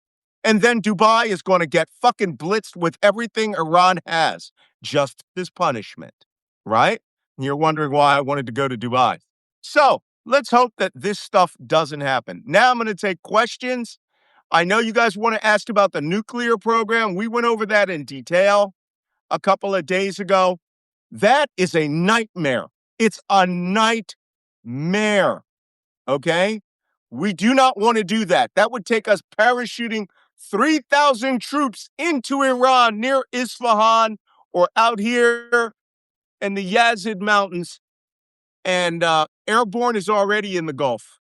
And then Dubai is going to get fucking blitzed with everything Iran has, just as punishment, right? And you're wondering why I wanted to go to Dubai. So let's hope that this stuff doesn't happen. Now I'm going to take questions. I know you guys want to ask about the nuclear program. We went over that in detail a couple of days ago. That is a nightmare. It's a nightmare. Okay? We do not want to do that. That would take us parachuting 3,000 troops into Iran near Isfahan or out here in the Yazid Mountains. And airborne is already in the Gulf.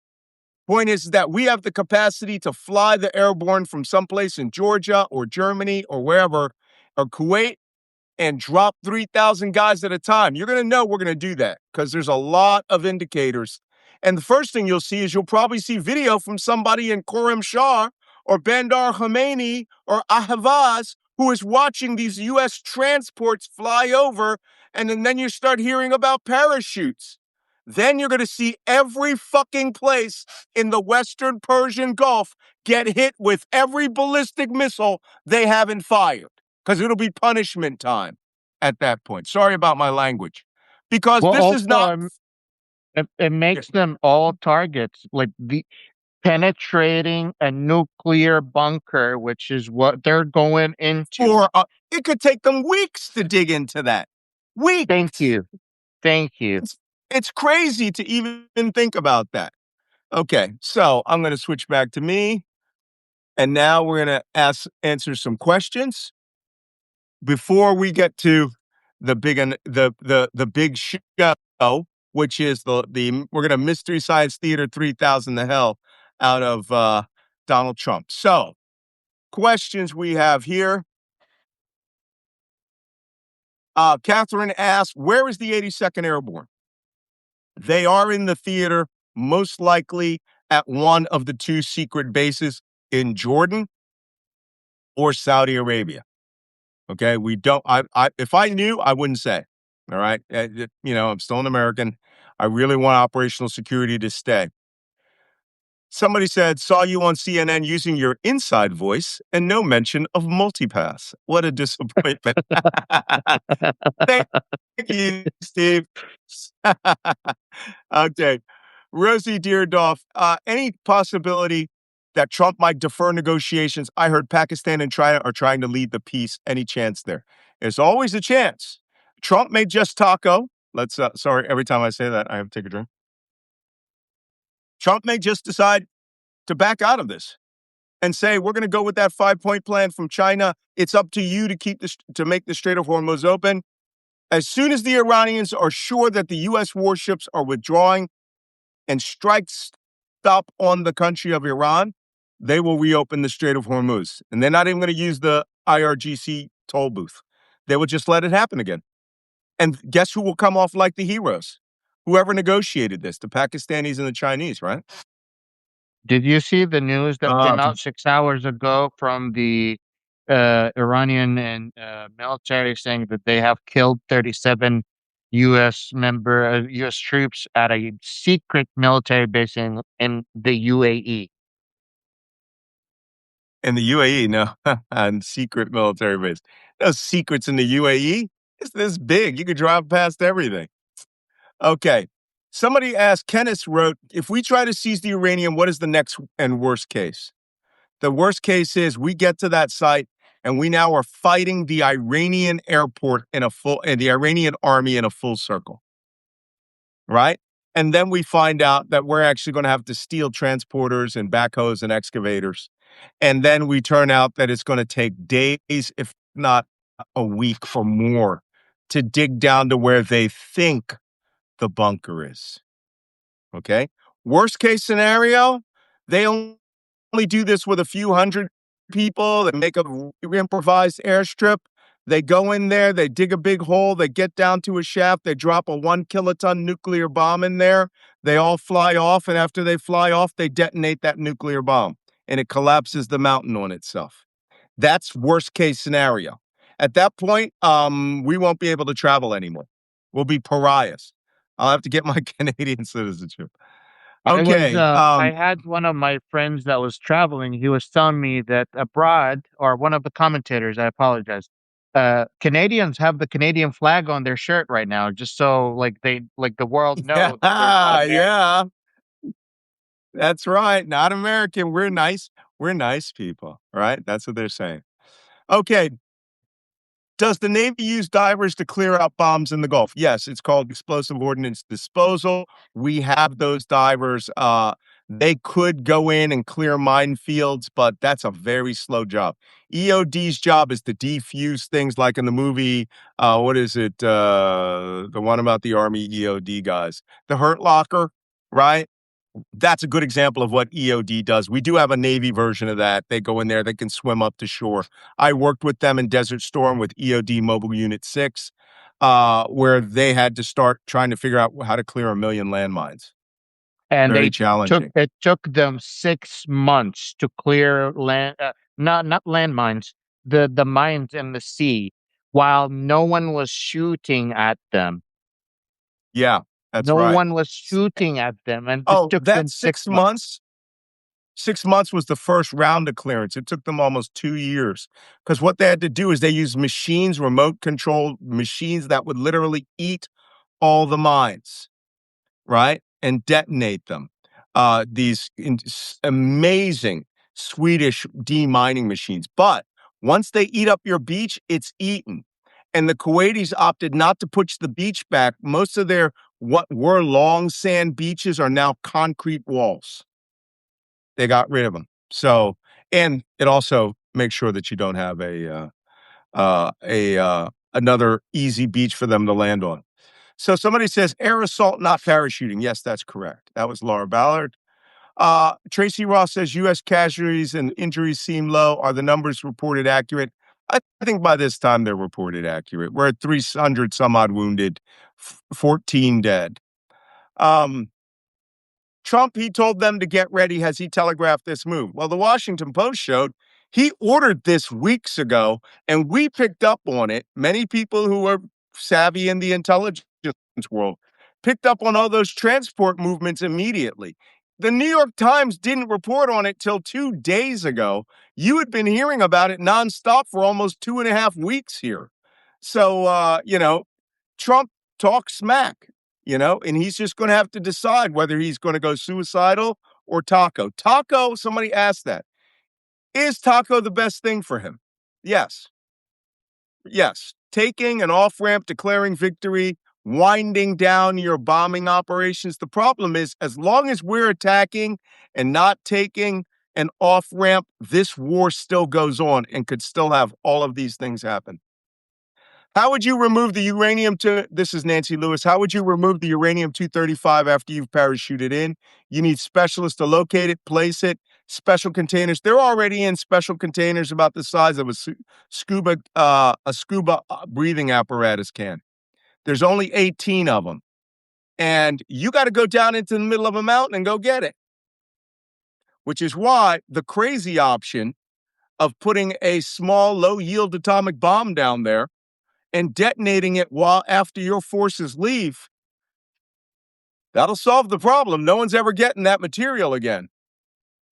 Point is that we have the capacity to fly the airborne from someplace in Georgia or Germany or wherever, or Kuwait, and drop 3,000 guys at a time. You're going to know we're going to do that because there's a lot of indicators. And the first thing you'll see is you'll probably see video from somebody in Khorram Shah or Bandar Khomeini or Ahvaz who is watching these U.S. transports fly over, and then you start hearing about parachutes. Then you're going to see every fucking place in the Western Persian Gulf get hit with every ballistic missile they haven't fired, because it'll be punishment time at that point. Sorry about my language. Because Well, this also, is not it makes them all targets, like the penetrating a nuclear bunker, which is what they're going into. for, it could take them weeks to dig into that. Weeks. Thank you. Thank you. It's crazy to even think about that. Okay, so I'm going to switch back to me. And now we're going to answer some questions before we get to the big show, which is the we're gonna Mystery Science Theater 3000 the hell out of Donald Trump. So, questions we have here. Catherine asks, where is the 82nd Airborne? They are in the theater, most likely at one of the two secret bases in Jordan or Saudi Arabia. Okay, we don't. If I knew, I wouldn't say. All right, I'm still an American. I really want operational security to stay. Somebody said, saw you on CNN using your inside voice and no mention of multipass. What a disappointment. Thank you, Steve. Okay. Rosie Deardoff, any possibility that Trump might defer negotiations? I heard Pakistan and China are trying to lead the peace. Any chance there? There's always a chance. Trump may just taco. Sorry, every time I say that, I have to take a drink. Trump may just decide to back out of this and say, we're going to go with that 5-point plan from China. It's up to you to make the Strait of Hormuz open. As soon as the Iranians are sure that the U.S. warships are withdrawing and strikes stop on the country of Iran, they will reopen the Strait of Hormuz. And they're not even going to use the IRGC toll booth. They will just let it happen again. And guess who will come off like the heroes? Whoever negotiated this, the Pakistanis and the Chinese, right? Did you see the news that came out 6 hours ago from the Iranian and military saying that they have killed 37 U.S. troops at a secret military base in the UAE. In the UAE, no, and secret military base. No secrets in the UAE. It's this big. You could drive past everything. Okay. Somebody asked, Kenneth wrote, if we try to seize the uranium, what is the next and worst case? The worst case is we get to that site and we now are fighting the Iranian airport and the Iranian army in a full circle, right? And then we find out that we're actually going to have to steal transporters and backhoes and excavators. And then we turn out that it's going to take days, if not a week or more, to dig down to where they think the bunker is. Okay. Worst case scenario, they only do this with a few hundred people that make a improvised airstrip. They go in there, they dig a big hole, they get down to a shaft, they drop a 1 kiloton nuclear bomb in there. They all fly off, and after they fly off, they detonate that nuclear bomb, and it collapses the mountain on itself. That's worst case scenario. At that point, we won't be able to travel anymore. We'll be pariahs. I'll have to get my Canadian citizenship. Okay. I had one of my friends that was traveling. He was telling me that abroad, or one of the commentators, I apologize. Canadians have the Canadian flag on their shirt right now, just so like the world know that they're not American. Yeah, that's right. Not American. We're nice. We're nice people, right? That's what they're saying. Okay. Does the Navy use divers to clear out bombs in the Gulf? Yes, it's called explosive ordnance disposal. We have those divers. They could go in and clear minefields, but that's a very slow job. EOD's job is to defuse things like in the movie, what is it? The one about the Army EOD guys. The Hurt Locker, right? That's a good example of what EOD does. We do have a Navy version of that. They go in there, they can swim up to shore. I worked with them in Desert Storm with EOD Mobile Unit 6, where they had to start trying to figure out how to clear 1 million landmines. And Very challenging. it took them 6 months to clear not landmines, the mines in the sea, while no one was shooting at them. Yeah, that's No right. one was shooting at them, and it Oh, took them that's 6 6 months. months. 6 months was the first round of clearance. It took them almost 2 years because what they had to do is they used machines, remote controlled machines that would literally eat all the mines, right? And detonate them. Amazing Swedish demining machines. But once they eat up your beach, it's eaten. And the Kuwaitis opted not to push the beach back. Most of their what were long sand beaches are now concrete walls. They got rid of them. So, and it also makes sure that you don't have another easy beach for them to land on. So somebody says air assault, not parachuting. Yes, that's correct. That was Laura Ballard. Tracy Ross says U.S. casualties and injuries seem low. Are the numbers reported accurate? I think by this time they're reported accurate. We're at 300 some odd wounded, 14 dead. Trump, he told them to get ready. Has he telegraphed this move? Well, the Washington Post showed he ordered this weeks ago, and we picked up on it. Many people who are savvy in the intelligence world picked up on all those transport movements immediately. The New York Times didn't report on it till 2 days ago. You had been hearing about it nonstop for almost 2.5 weeks here. So, Trump talks smack, and he's just going to have to decide whether he's going to go suicidal or Taco. Taco, somebody asked that. Is Taco the best thing for him? Yes. Yes. Taking an off ramp, declaring victory, winding down your bombing operations. The problem is, as long as we're attacking and not taking an off ramp, this war still goes on and could still have all of these things happen. How would you remove the uranium this is Nancy Lewis. How would you remove the uranium-235 after you've parachuted in? You need specialists to locate it, place it, special containers. They're already in special containers about the size of a scuba breathing apparatus can. There's only 18 of them. And you got to go down into the middle of a mountain and go get it. Which is why the crazy option of putting a small, low-yield atomic bomb down there and detonating it while after your forces leave, that'll solve the problem. No one's ever getting that material again,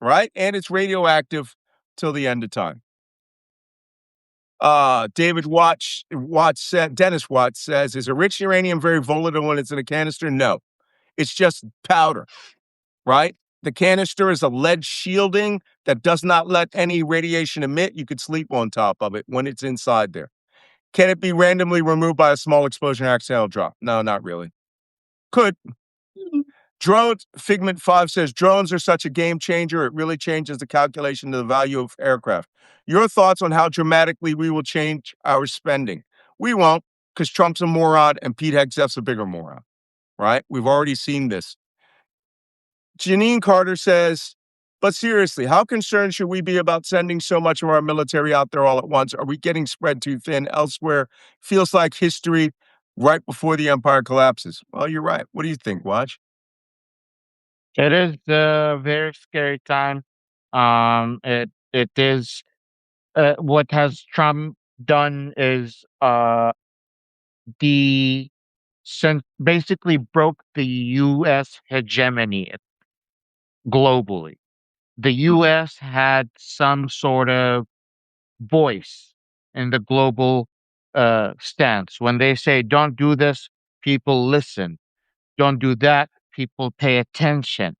right? And it's radioactive till the end of time. David Watts said, Dennis Watts says, is enriched uranium very volatile when it's in a canister? No, it's just powder, right? The canister is a lead shielding that does not let any radiation emit. You could sleep on top of it when it's inside there. Can it be randomly removed by a small explosion or accidental drop? No, not really. Could. Drones, Figment 5 says, drones are such a game changer. It really changes the calculation of the value of aircraft. Your thoughts on how dramatically we will change our spending? We won't, because Trump's a moron and Pete Hegseth's a bigger moron, right? We've already seen this. Janine Carter says, but seriously, how concerned should we be about sending so much of our military out there all at once? Are we getting spread too thin elsewhere? Feels like history right before the empire collapses. Well, you're right. What do you think, Watch? It is a very scary time. It is what has Trump done is the basically broke the U.S. hegemony globally. The U.S. had some sort of voice in the global stance. When they say, don't do this, people listen. Don't do that, people pay attention.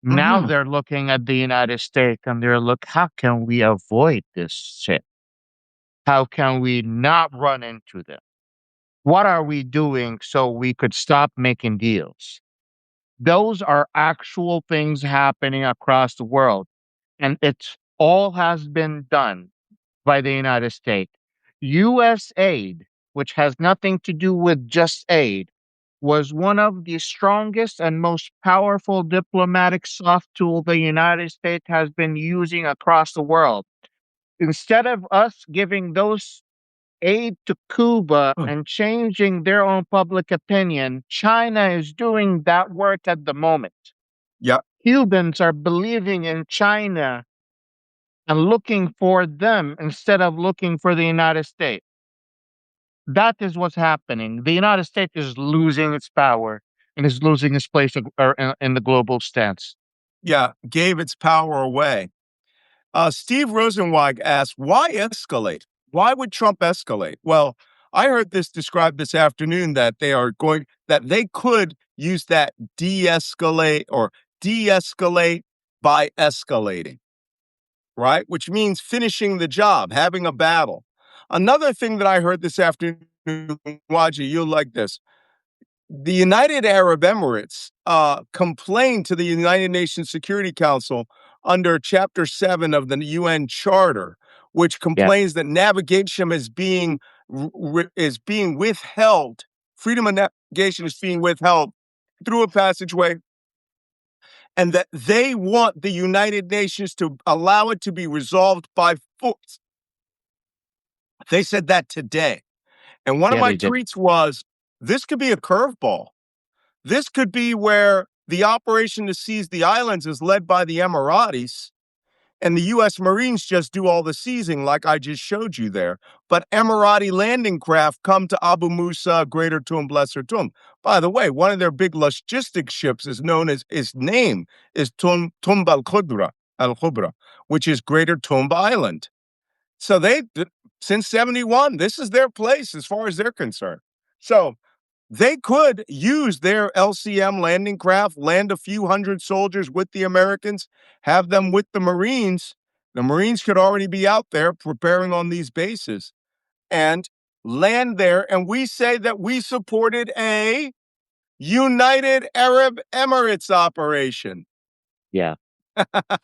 Now Mm-hmm. they're looking at the United States and they're how can we avoid this shit? How can we not run into them? What are we doing so we could stop making deals? Those are actual things happening across the world. And it's all has been done by the United States. US aid, which has nothing to do with just aid, was one of the strongest and most powerful diplomatic soft tool the United States has been using across the world. Instead of us giving those aid to Cuba and changing their own public opinion, China is doing that work at the moment. Yeah. Cubans are believing in China and looking for them instead of looking for the United States. That is what's happening. The United States is losing its power and is losing its place in the global stance. Yeah. Gave its power away. Steve Rosenweig asked, why escalate? Why would Trump escalate? Well, I heard this described this afternoon that that they could use that de-escalate by escalating, right? Which means finishing the job, having a battle. Another thing that I heard this afternoon, Wajeeh, you'll like this. The United Arab Emirates complained to the United Nations Security Council under Chapter 7 of the UN Charter, which Yeah. complains that navigation is being withheld. Freedom of navigation is being withheld through a passageway, and that they want the United Nations to allow it to be resolved by force. They said that today. And one of Yeah, my they did. tweets was, this could be a curveball. This could be where the operation to seize the islands is led by the Emiratis, and the U.S. Marines just do all the seizing, like I just showed you there. But Emirati landing craft come to Abu Musa, Greater Tum, Lesser Tum. By the way, one of their big logistics ships is known as, its name is Tum al-Khubra, which is Greater Tum Island. So since 71, this is their place as far as they're concerned. So they could use their LCM landing craft, land a few hundred soldiers with the Americans, have them with the Marines. The Marines could already be out there preparing on these bases and land there. And we say that we supported a United Arab Emirates operation. Yeah.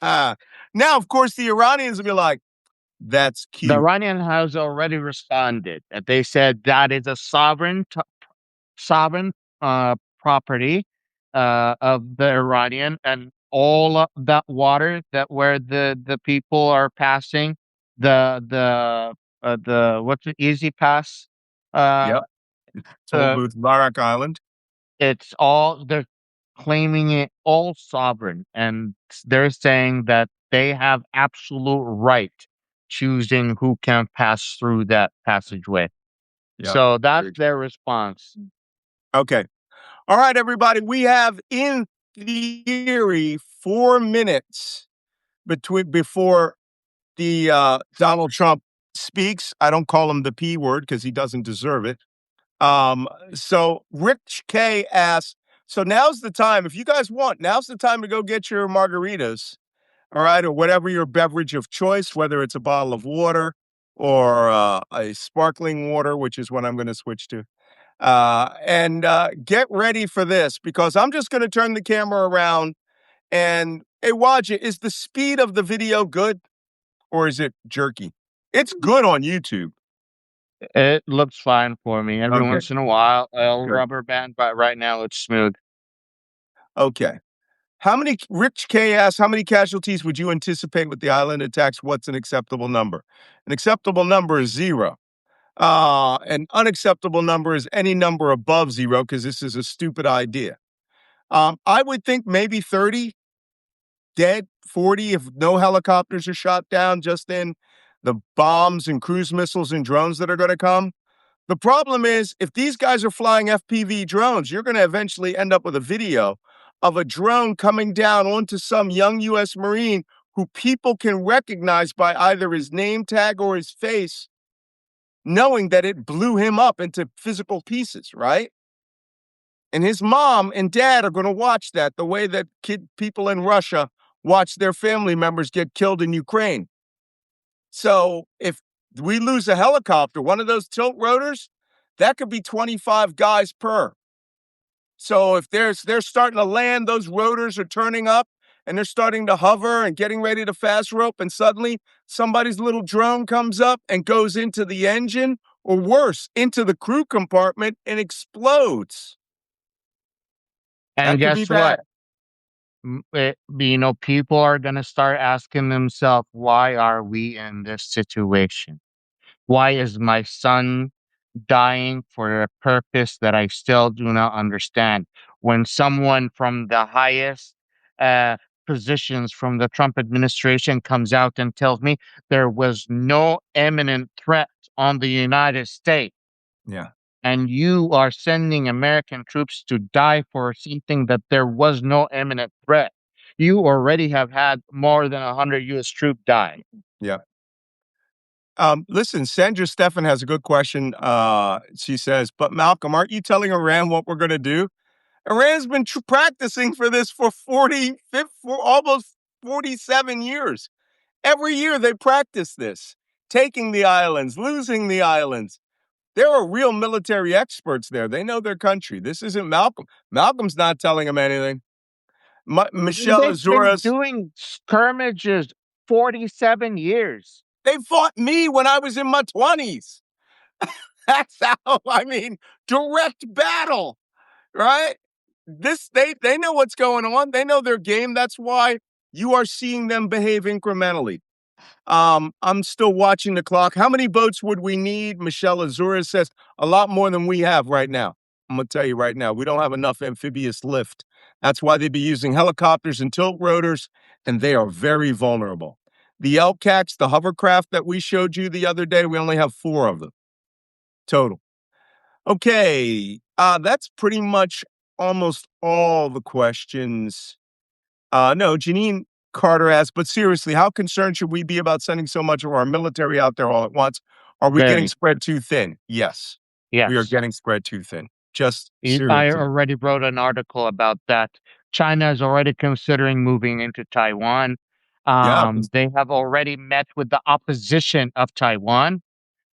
Now, of course, the Iranians will be like, that's The cute. Iranian has already responded. They said that is a sovereign property of the Iranian, and all of that water that where the people are passing the what's it, easy pass uh, Yep. uh Tollbooth, Barak Island. it's all they're claiming it all sovereign, and they're saying that they have absolute right choosing who can pass through that passageway. Yeah. So that's their response. Okay. All right, everybody. We have, in theory, 4 minutes before the Donald Trump speaks. I don't call him the P word because he doesn't deserve it. So Rich K asks, so now's the time, if you guys want, now's the time to go get your margaritas, all right, or whatever your beverage of choice, whether it's a bottle of water or a sparkling water, which is what I'm going to switch to. And get ready for this, because I'm just going to turn the camera around and, hey, Wajeeh, is the speed of the video good or is it jerky? It's good on YouTube. It looks fine for me. Every Okay. once in a while, I'll Good. rubber band, but right now it's smooth. Okay. Rich K asks, how many casualties would you anticipate with the island attacks? What's an acceptable number? An acceptable number is 0. An unacceptable number is any number above 0, because this is a stupid idea. I would think maybe 30 dead, 40 if no helicopters are shot down, just in the bombs and cruise missiles and drones that are going to come. The problem is, if these guys are flying FPV drones, you're going to eventually end up with a video of a drone coming down onto some young U.S. Marine who people can recognize by either his name tag or his face, knowing that it blew him up into physical pieces, right? And his mom and dad are going to watch that the way that people in Russia watch their family members get killed in Ukraine. So if we lose a helicopter, one of those tilt rotors, that could be 25 guys per. So if they're starting to land, those rotors are turning up and they're starting to hover and getting ready to fast rope, and suddenly somebody's little drone comes up and goes into the engine, or worse, into the crew compartment and explodes. And That could be guess bad. what? People are going to start asking themselves, why are we in this situation? Why is my son dying for a purpose that I still do not understand? When someone from the highest uh, positions from the Trump administration comes out and tells me there was no imminent threat on the United States, Yeah. and you are sending American troops to die for something that there was no imminent threat. You already have had more than 100 U.S. troops die. Yeah. Listen, Sandra Stefan has a good question. She says, but Malcolm, aren't you telling Iran what we're going to do? Iran's been practicing for this for almost 47 years. Every year they practice this, taking the islands, losing the islands. There are real military experts there. They know their country. This isn't Malcolm. Malcolm's not telling them anything. Michelle They've been Azuras, doing skirmishes 47 years. they fought me when I was in my 20s. That's how, direct battle, right? They know what's going on. They know their game. That's why you are seeing them behave incrementally. I'm still watching the clock. How many boats would we need? Michelle Azura says a lot more than we have right now. I'm going to tell you right now, we don't have enough amphibious lift. That's why they'd be using helicopters and tilt rotors, and they are very vulnerable. The LCACs, the hovercraft that we showed you the other day, we only have 4 of them total. Okay, that's pretty much almost all the questions. No, Janine Carter asked, but seriously, how concerned should we be about sending so much of our military out there all at once? Are we getting Very. spread too thin? Yes, we are Yes. getting spread too thin. Just I seriously. already wrote an article about that. China is already considering moving into Taiwan. Yeah, They have already met with the opposition of Taiwan,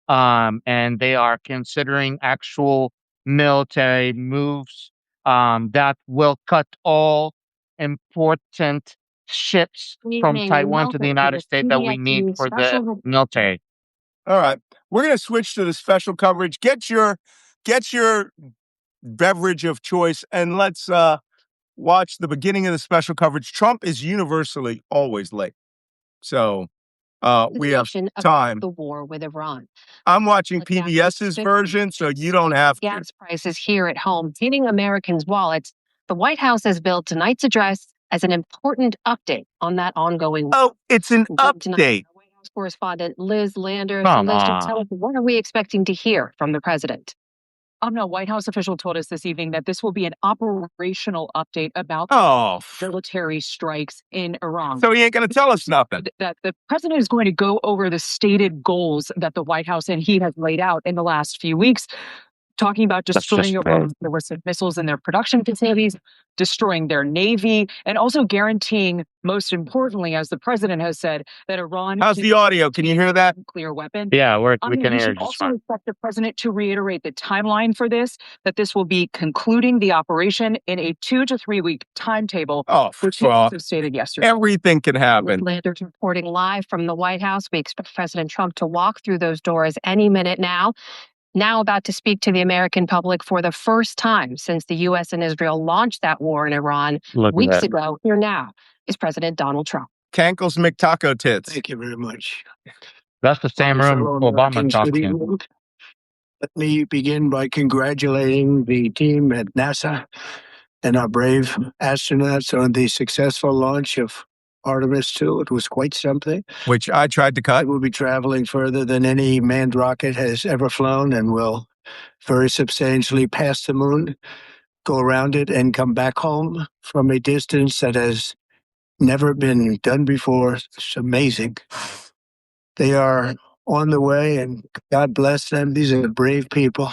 and they are considering actual military moves that will cut all important ships from Taiwan to the United States that we need for the military. all right. We're going to switch to the special coverage. Get your beverage of choice, and let's watch the beginning of the special coverage. Trump is universally always late. So we have time. The war with Iran. I'm watching PBS's version, so you don't have to. Gas prices here at home hitting Americans' wallets. The White House has billed tonight's address as an important update on that ongoing war. Oh, it's an update. Correspondent Liz Lander. Come Liz, on. tell us, what are we expecting to hear from the president? No, White House official told us this evening that this will be an operational update about military strikes in Iran. So he ain't going to tell us nothing. That the president is going to go over the stated goals that the White House and he has laid out in the last few weeks, talking about destroying Iran's missiles in their production facilities, destroying their navy, and also guaranteeing, most importantly, as the president has said, that Iran... How's the audio? Can you hear that? ...nuclear weapon. Yeah, we can hear it just also fine. expect the president to reiterate the timeline for this, that this will be concluding the operation in a 2 to 3 week timetable, which he also stated yesterday. Everything can happen. Landers reporting live from the White House. We expect President Trump to walk through those doors any minute now. Now about to speak to the American public for the first time since the U.S. and Israel launched that war in Iran weeks ago. Here now is President Donald Trump. Cankles McTaco Tits. Thank you very much. That's the same room Obama talked in. Let me begin by congratulating the team at NASA and our brave astronauts on the successful launch of Artemis 2. It was quite something. Which I tried to cut. It will be traveling further than any manned rocket has ever flown and will very substantially pass the moon, go around it, and come back home from a distance that has never been done before. It's amazing. They are on the way, and God bless them. These are brave people.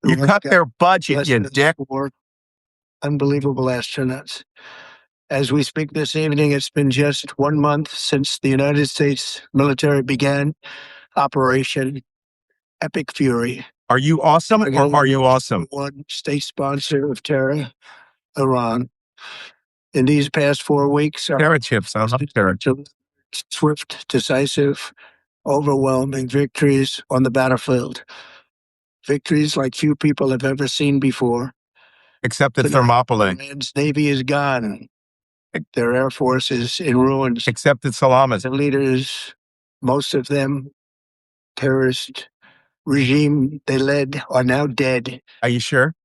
You cut their budget, you dick. Unbelievable astronauts. As we speak this evening, it's been just 1 month since the United States military began Operation Epic Fury. Are you awesome or are you awesome? One state sponsor of terror, Iran. In these past 4 weeks, Carrot chips. I love carrot chips. Swift, decisive, overwhelming victories on the battlefield. Victories like few people have ever seen before. Except at Thermopylae. Iran's navy is gone. Their air force is in ruins. Except at Salamis. The leaders, most of them, terrorist regime they led, are now dead. Are you sure?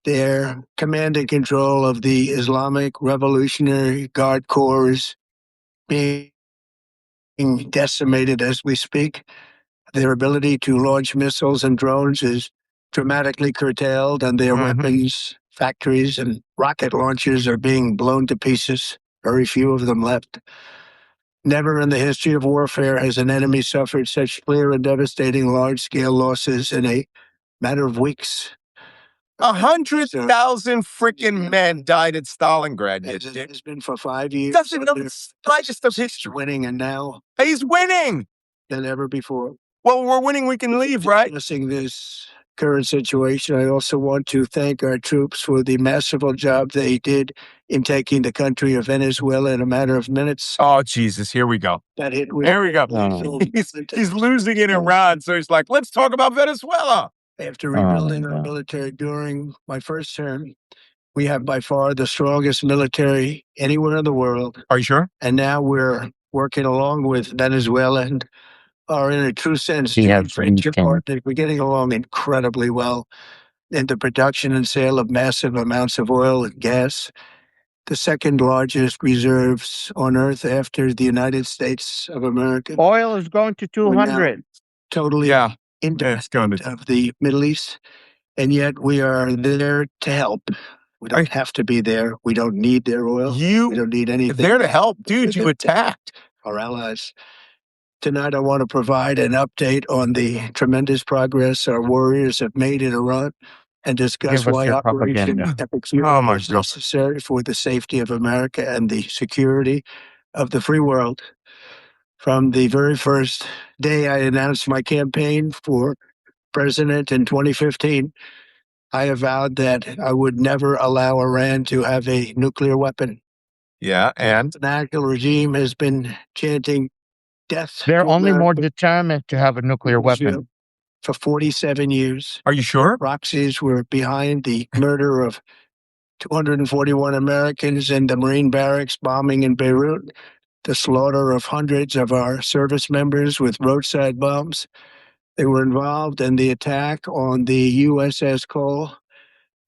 Their command and control of the Islamic Revolutionary Guard Corps is being decimated as we speak. Their ability to launch missiles and drones is dramatically curtailed, and their weapons factories and rocket launchers are being blown to pieces. Very few of them left. Never in the history of warfare has an enemy suffered such clear and devastating large-scale losses in a matter of weeks. 100,000 freaking men died at Stalingrad. It's been for 5 years. Doesn't know the slightest of history. Winning, and now he's winning than ever before. Well, we're winning. We can leave, right? Discussing this current situation, I also want to thank our troops for the masterful job they did in taking the country of Venezuela in a matter of minutes. Oh, Jesus. Here we go. That hit. There we go. He's losing in Iran, so he's like, let's talk about Venezuela. After rebuilding our military during my first term, we have by far the strongest military anywhere in the world. Are you sure? And now we're working along with Venezuela and are in a true sense partners. We're getting along incredibly well in the production and sale of massive amounts of oil and gas, the second largest reserves on Earth after the United States of America. Oil is going to 200. Totally independent of the Middle East, and yet we are there to help. We don't have to be there. We don't need their oil. We don't need anything. There to help. Dude, you attacked our allies. Tonight, I want to provide an update on the tremendous progress our warriors have made in Iran and discuss why Operation Epic Fury is necessary for the safety of America and the security of the free world. From the very first day I announced my campaign for president in 2015, I have vowed that I would never allow Iran to have a nuclear weapon. Yeah, and? The fanatical regime has been chanting death. They're only more determined to have a nuclear weapon. For 47 years. Are you sure? Proxies were behind the murder of 241 Americans in the Marine barracks bombing in Beirut, the slaughter of hundreds of our service members with roadside bombs. They were involved in the attack on the USS Cole.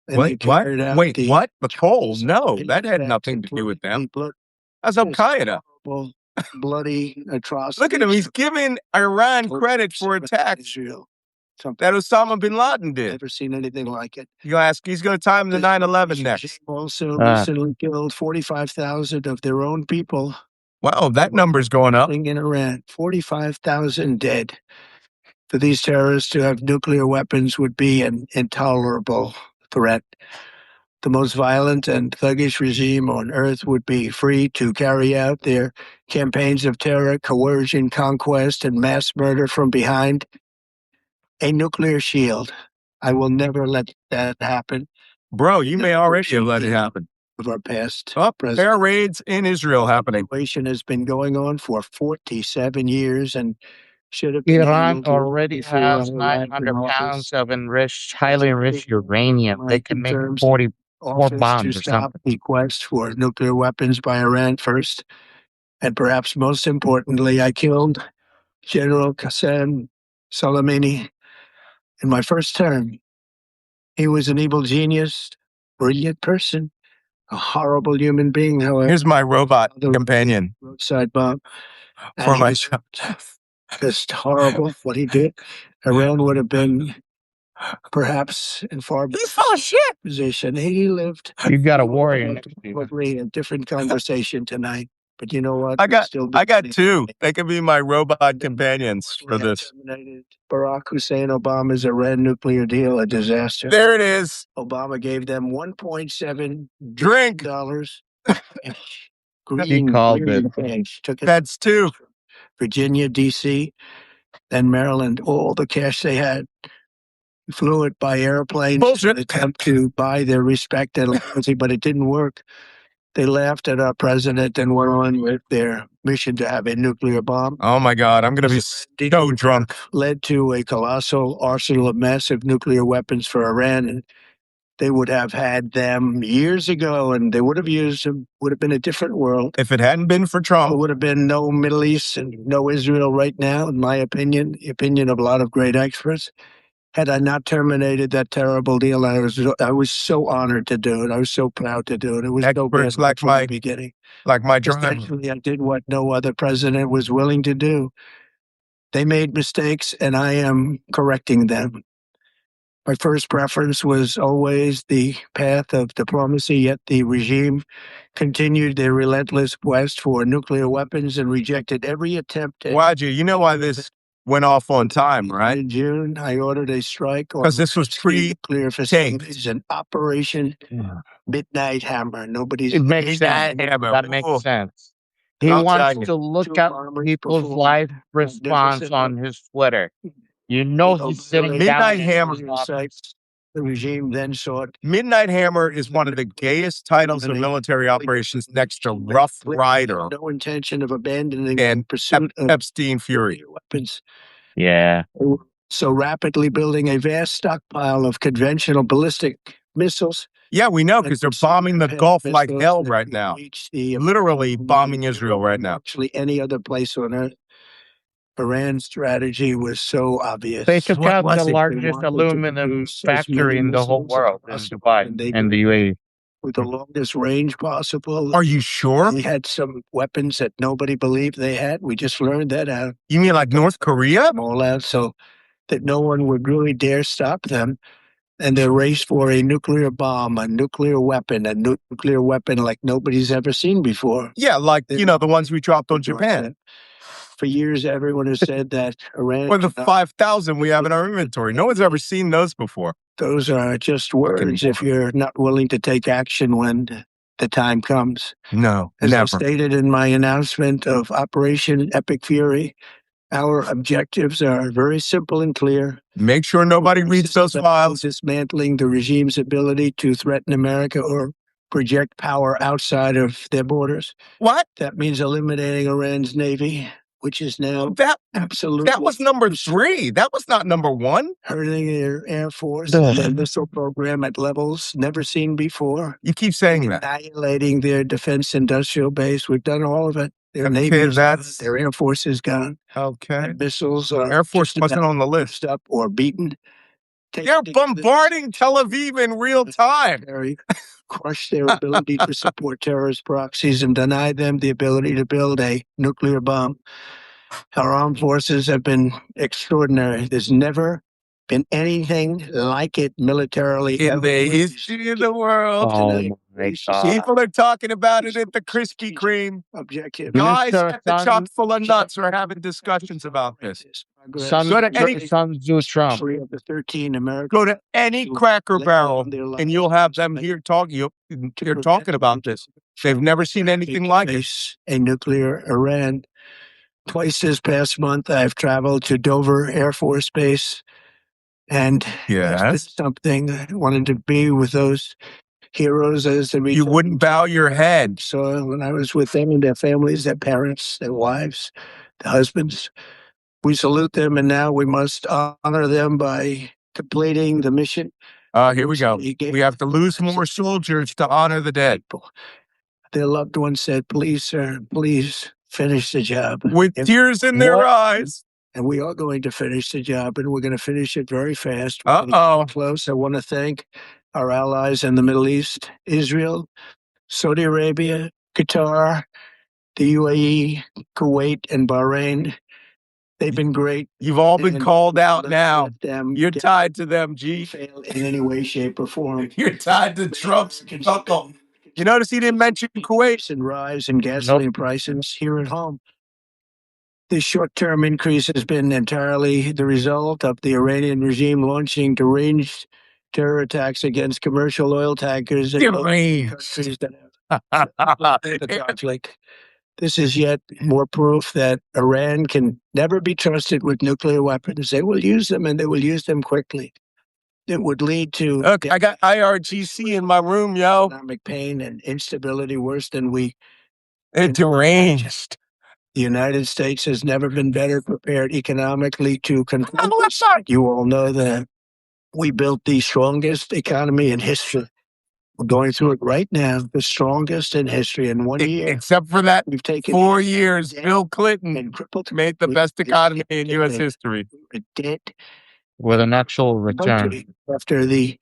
What? Wait, what? The Cole? No, that had nothing to do with them. That's Al-Qaeda. bloody atrocities. Look at him. He's giving Iran credit for attacks Israel. that Osama bin Laden did. Never seen anything like it. He's going to time the 9/11 next. Also recently killed 45,000 of their own people. Wow, that number's going up. In Iran, 45,000 dead. For these terrorists to have nuclear weapons would be an intolerable threat. The most violent and thuggish regime on earth would be free to carry out their campaigns of terror, coercion, conquest, and mass murder from behind a nuclear shield. I will never let that happen. Bro, you may already have let it happen. Of our past. Air raids in Israel happening. The situation has been going on for 47 years and should have been Iran already has 900 pounds of highly enriched uranium. They can make 44 bombs or something. The quest for nuclear weapons by Iran first. And perhaps most importantly, I killed General Qasem Soleimani in my first term. He was an evil genius, brilliant person, a horrible human being, however. Here's my robot companion. Roadside bomb. For my show. Just horrible what he did. Iran would have been perhaps in far better position. He lived. You got a warrior. Probably a different conversation tonight. But you know what? I got two. They can be my robot companions for this. Barack Hussein Obama's Iran nuclear deal, a disaster. There it is. Obama gave them $1.7 drink dollars. He called it. That's two. Virginia, D.C., and Maryland, all the cash they had. Flew it by airplane. Bullshit. Attempt to buy their respect and loyalty, but it didn't work. They laughed at our president and went on with their mission to have a nuclear bomb. Oh my God, I'm going to be so drunk. Led to a colossal arsenal of massive nuclear weapons for Iran. And they would have had them years ago, and they would have used them. Would have been a different world. If it hadn't been for Trump. There would have been no Middle East and no Israel right now, in my opinion, the opinion of a lot of great experts. Had I not terminated that terrible deal, I was so honored to do it. I was so proud to do it. It was so bad from the beginning. Like my drive. Essentially, I did what no other president was willing to do. They made mistakes, and I am correcting them. My first preference was always the path of diplomacy, yet the regime continued their relentless quest for nuclear weapons and rejected every attempt. Wajeeh, you know why this went off on time, right? In June, I ordered a strike on because this was nuclear facilities, an Operation Midnight Hammer. It makes sense. That makes sense. He wants to look at people's life response on his Twitter. You know he's sitting Midnight Hammer. The regime then sought. Midnight Hammer is one of the gayest titles of military operations next to Rough Rider. No intention of abandoning and pursuit of Epstein Fury weapons. Yeah. So rapidly building a vast stockpile of conventional ballistic missiles. Yeah, we know because they're bombing the Gulf like hell right now. Literally bombing Israel right now. Actually, any other place on earth. Iran's strategy was so obvious. They took out the largest aluminum factory in the whole world in Dubai and the UAE. With the longest range possible. Are you sure? They had some weapons that nobody believed they had. We just learned that out. You mean like North Korea? All out so that no one would really dare stop them. And their race for a nuclear bomb, a nuclear weapon like nobody's ever seen before. Yeah, like, the ones we dropped on Japan. For years, everyone has said that Iran... Or the 5,000 we have in our inventory. No one's ever seen those before. Those are just words if you're not willing to take action when the time comes. No, As never. I stated in my announcement of Operation Epic Fury, our objectives are very simple and clear. Make sure nobody reads those files. Dismantling the regime's ability to threaten America or project power outside of their borders. What? That means eliminating Iran's Navy, which is now absolutely... That was number 3. That was not number 1. Hurting their Air Force, their missile program at levels never seen before. You keep saying that. Annihilating their defense industrial base. We've done all of it. Their Navy is gone. Their Air Force is gone. Okay. And missiles are... Air Force wasn't on the list. Up or beaten. They're bombarding Tel Aviv in real time. crush their ability to support terrorist proxies and deny them the ability to build a nuclear bomb. Our armed forces have been extraordinary. There's never been anything like it militarily in the history of the world. Oh my God. People are talking about it at the Krispy Kreme. Objective. Guys Mr. at the chock full of nuts are having discussions about this. Sun Go to any Tzu Trump. Of the 13 American. Go to any Cracker Barrel and you'll have them here talking. They're talking about this. They've never seen anything like it. A nuclear Iran. Twice this past month, I've traveled to Dover Air Force Base, and Yes, something I wanted to be with those heroes as they you wouldn't bow your head. So when I was with them and their families, their parents, their wives, their husbands, we salute them, and now we must honor them by completing the mission. Here we go. We have to lose more soldiers to honor the dead. Their loved ones said, "Please, sir, please finish the job." With tears in their eyes. And we are going to finish the job, and we're going to finish it very fast. Close. I want to thank our allies in the Middle East, Israel, Saudi Arabia, Qatar, the UAE, Kuwait, and Bahrain. They've been great. You've all been called out now. You're tied to them, G. Fail in any way, shape, or form. You're tied to Trump's uncle. You notice he didn't mention Kuwait. And rise in gasoline prices here at home. This short-term increase has been entirely the result of the Iranian regime launching deranged terror attacks against commercial oil tankers in countries that have the conflict. This is yet more proof that Iran can never be trusted with nuclear weapons. They will use them, and they will use them quickly. It would lead to I got IRGC in my room, yo. Economic pain and instability worse than we. Deranged. The United States has never been better prepared economically to confront this. You all know that we built the strongest economy in history. We're going through it right now, the strongest in history in 1 year. Except for that, we've taken 4 years, Bill Clinton made the best economy in U.S. history. With an actual return. After the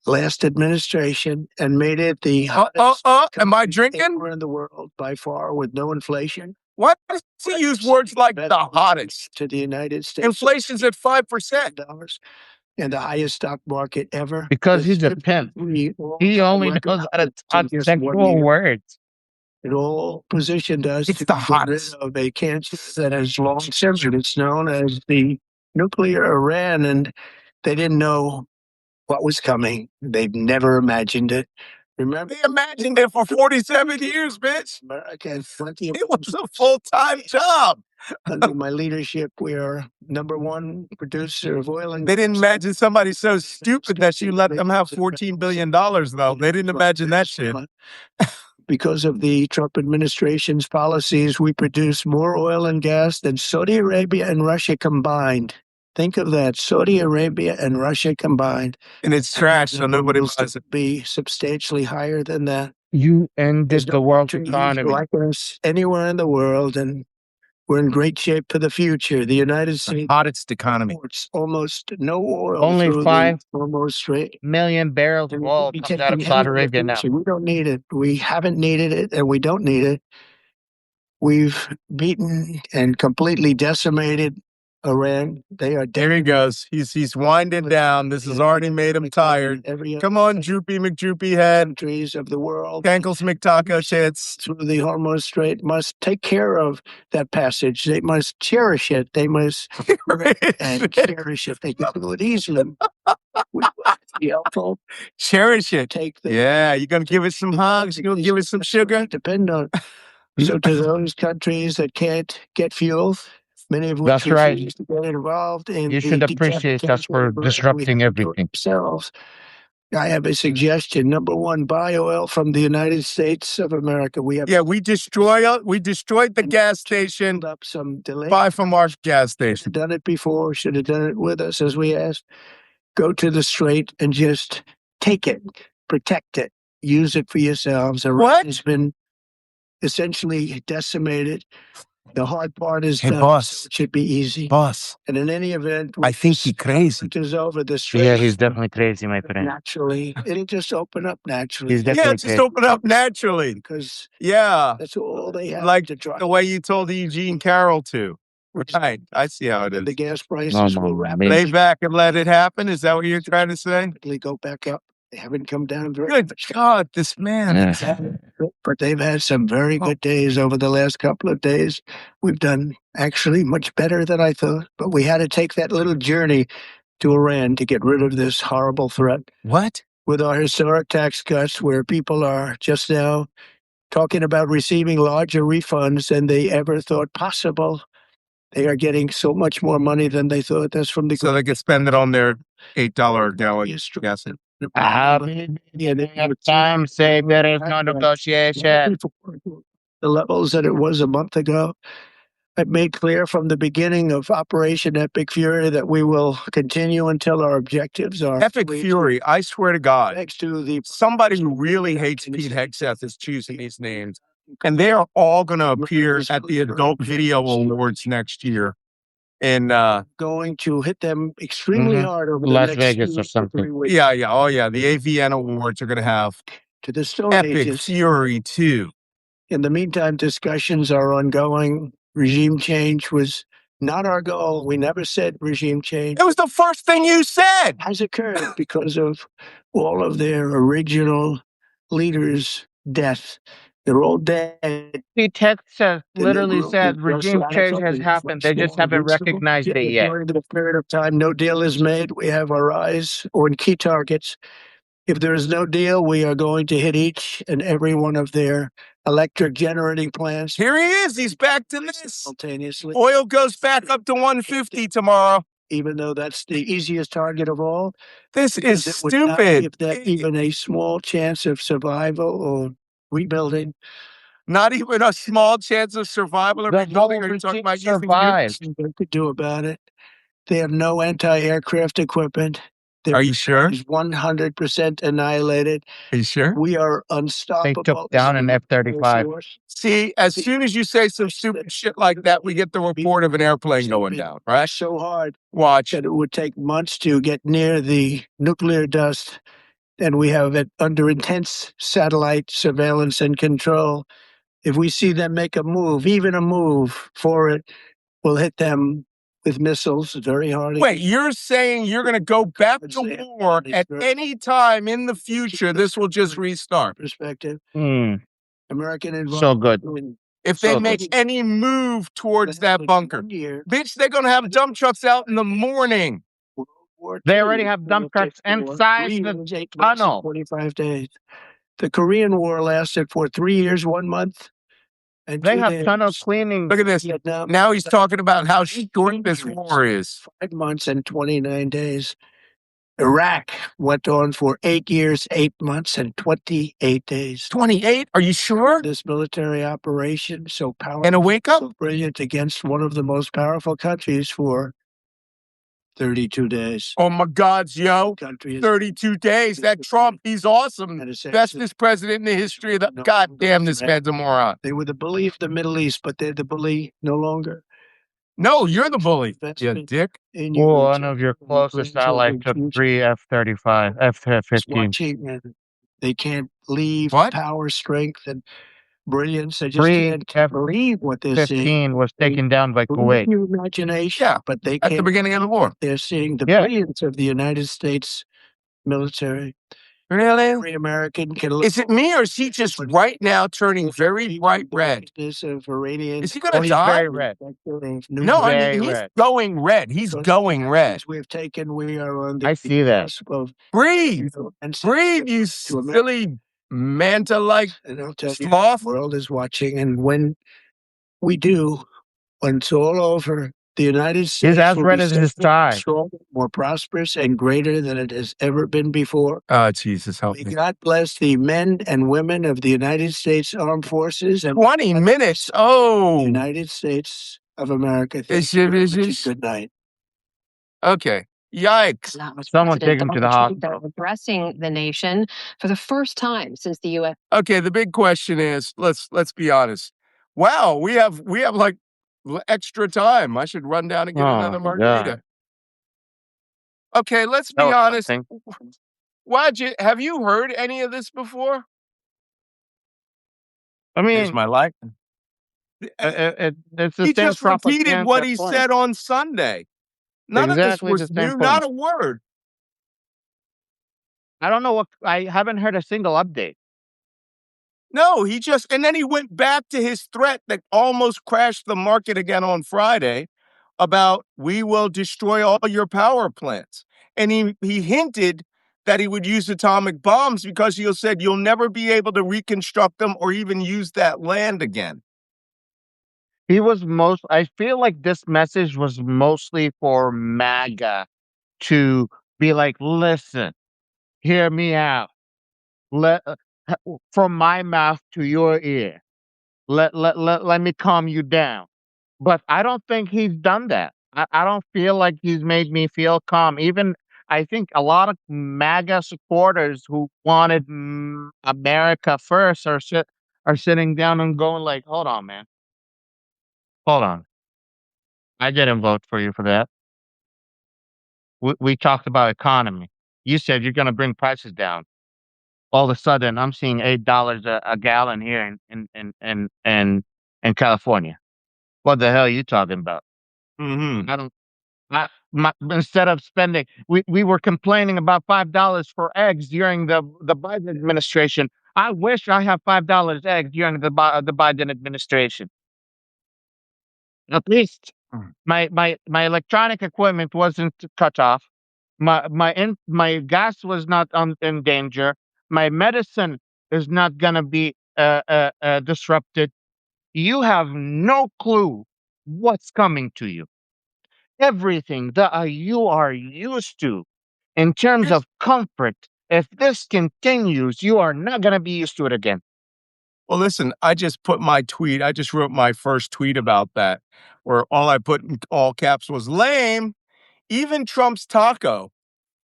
last administration, and made it the hottest am I drinking? In the world by far, with no inflation. Why does he use words like the hottest? To the United States. Inflation's at 5%. And the highest stock market ever. Because he's a pimp. He only knows how to talk sexual words. It all positioned us to the hottest of a cancer that has long simmered. It's known as the nuclear Iran, and they didn't know what was coming. They've never imagined it. Remember, they imagined it for 47 years, bitch. It was a full-time job. Under my leadership, we are #1 producer of oil and gas. They didn't imagine somebody so stupid that you let them have $14 billion, though. They didn't imagine that shit. Because of the Trump administration's policies, we produce more oil and gas than Saudi Arabia and Russia combined. Think of that, Saudi Arabia and Russia combined. And it's trash, so nobody buys it. Be substantially higher than that. You ended the world economy. Like us anywhere in the world, and we're in great shape for the future. The United States, hottest economy. Almost no oil. Only 5 almost million barrels of oil comes out of Saudi Arabia now. We don't need it. We haven't needed it, and we don't need it. We've beaten and completely decimated Iran. They are dead. There he goes. He's winding down. This has already made him tired. Come on, Droopy McDroopy head. Countries of the world. Ankles McTaco shits. Through the Hormuz Strait must take care of that passage. They must cherish it. They must cherish it. They can do it easily. We be helpful. Cherish it. Yeah, you're going to give it some hugs. You're going to give it some sugar. Depend on. So to those countries that can't get fuel, many of which that's right. To get involved in you should appreciate us for disrupting everything. I have a suggestion. #1, buy oil from the United States of America. We destroyed the gas station. Up some delay. Buy from our gas station. Done it before. Should have done it with us, as we asked. Go to the Strait and just take it, protect it, use it for yourselves. What? It's been essentially decimated. The hard part is Hey, done, boss. so it should be easy. Boss, And in any event, I think he crazy. is over the strait. Yeah, he's definitely crazy, my friend. Naturally, it'll just open up naturally. He's definitely Yeah, just open up naturally. Because Yeah, that's all they have like to try. the way you told Eugene Carroll to. Right, I see how it is. The gas prices will rapidly Lay back and let it happen. Is that what you're trying to say? go back up. They haven't come down very Good much. God, this man. But they've had some very good days over the last couple of days. We've done actually much better than I thought, but we had to take that little journey to Iran to get rid of this horrible threat. What? With our historic tax cuts, where people are just now talking about receiving larger refunds than they ever thought possible. They are getting so much more money than they thought. That's from the So they could spend it on their $8 a gallon gas. Time say there is no negotiation. The levels that it was a month ago. I made clear from the beginning of Operation Epic Fury that we will continue until our objectives are Epic Fury, I swear to God, next to the somebody who really hates Pete Hegseth is choosing these names. And they are all going to appear at the Adult Video Awards next year. And going to hit them extremely hard over the Las next Vegas 2 or something. 3 weeks. yeah. Oh, yeah. The AVN Awards are going to have To the Stone Epic Ages. Fury 2. In the meantime, discussions are ongoing. Regime change was not our goal. We never said regime change. It was the first thing you said. Has occurred because of all of their original leaders' death. They're all dead. Pete Hegseth literally said regime change has happened. They just haven't recognized it yet. During the period of time, no deal is made. We have our eyes on key targets. If there is no deal, we are going to hit each and every one of their electric generating plants Here he is. He's back to this. simultaneously. Oil goes back up to 150 tomorrow. Even though that's the easiest target of all, This is because it would not stupid. give that even a small chance of survival or rebuilding. Not even a small chance of survival or The rebuilding. whole Are you talking regime about using survived. nukes? Nothing they could do about it. They have no anti-aircraft equipment. Are you sure? Is 100% annihilated. Are you sure? We are They unstoppable. took down an F-35. See, as soon as you say some stupid shit like that, we get the report of an airplane going down, right? So hard Watch. that it would take months to get near the nuclear dust, and we have it under intense satellite surveillance and control. If we see them make a move, even a move for it, we'll hit them with missiles very hard. Wait, you're saying you're going to go back to war at any time in the future? This will just restart. Perspective. Mm, American so good. If they So make any move towards that bunker, bitch, they're going to have dump trucks out in the morning. They already have dump trucks inside the tunnel. 45 days. The Korean War lasted for 3 years, 1 month. And They 2 have days. tunnel cleaning. Look at this. Vietnam, Now he's talking about how short this war is. 5 months and 29 days. Iraq went on for 8 years, 8 months, and 28 days. 28? Are you sure? This military operation, so powerful, And a wake up? so brilliant against one of the most powerful countries for 32 days. Oh my God, yo. Country is 32 days. That Trump, he's awesome. Bestest president in the history of the. God damn, this man's a moron. They were the bully of the Middle East, but they're the bully no longer. No, you're the bully, you dick. One of your closest allies took 3 F-35, F-15. They can't leave What? power, strength, and brilliance. They just 3 can't believe what they're seeing. F-15 was taken down by Kuwait. Your imagination, Yeah, but they At can't. the beginning of the war. They're seeing the Yeah. brilliance of the United States military. Really? Every American can. Is it me or is he just right now turning very bright red? Of Iranian. Is he going to He's die? very red. No, I Very mean, he's red. going red. He's going red. We've taken. We are on the. I see that. cusp of Breathe. and Breathe, you silly manta-like And I'll tell you, sloth. the world is watching, and when we do, when it's all over, the United States He's as will red be as his stronger, tie. stronger, more prosperous, and greater than it has ever been before. Oh, Jesus, help May me. God bless the men and women of the United States Armed Forces and 20 minutes. the Oh, United States of America. Thank Is you it- very is much, it- and good night. okay. Yikes. Someone take him to the hospital. They're addressing the nation for the first time since the U.S. Okay, the big question is, let's be honest. Wow, we have like extra time. I should run down and get another Oh, margarita. Okay, let's be honest. Wajeeh, have you heard any of this before? I Here's mean, my light. it's the He same just repeated what propaganda he point. said on Sunday. None of this Exactly the was same new, point. not a word. I don't know I haven't heard a single update. No, and then he went back to his threat that almost crashed the market again on Friday about we will destroy all your power plants. And he hinted that he would use atomic bombs because he said you'll never be able to reconstruct them or even use that land again. I feel like this message was mostly for MAGA to be like, listen, hear me out. Let from my mouth to your ear. Let me calm you down. But I don't think he's done that. I don't feel like he's made me feel calm. Even I think a lot of MAGA supporters who wanted America first are sitting down and going like, hold on, man. Hold on. I didn't vote for you for that. We talked about economy. You said you're going to bring prices down. All of a sudden, I'm seeing $8 a gallon here in California. What the hell are you talking about? Mm-hmm. I don't. Instead of spending, we were complaining about $5 for eggs during the Biden administration. I wish I have $5 eggs during the Biden administration. At least my electronic equipment wasn't cut off. My gas was not in danger. My medicine is not gonna be disrupted. You have no clue what's coming to you. Everything that you are used to in terms of comfort, if this continues, you are not gonna be used to it again. Well, listen, I just wrote my first tweet about that, where all I put in all caps was lame. Even Trump's taco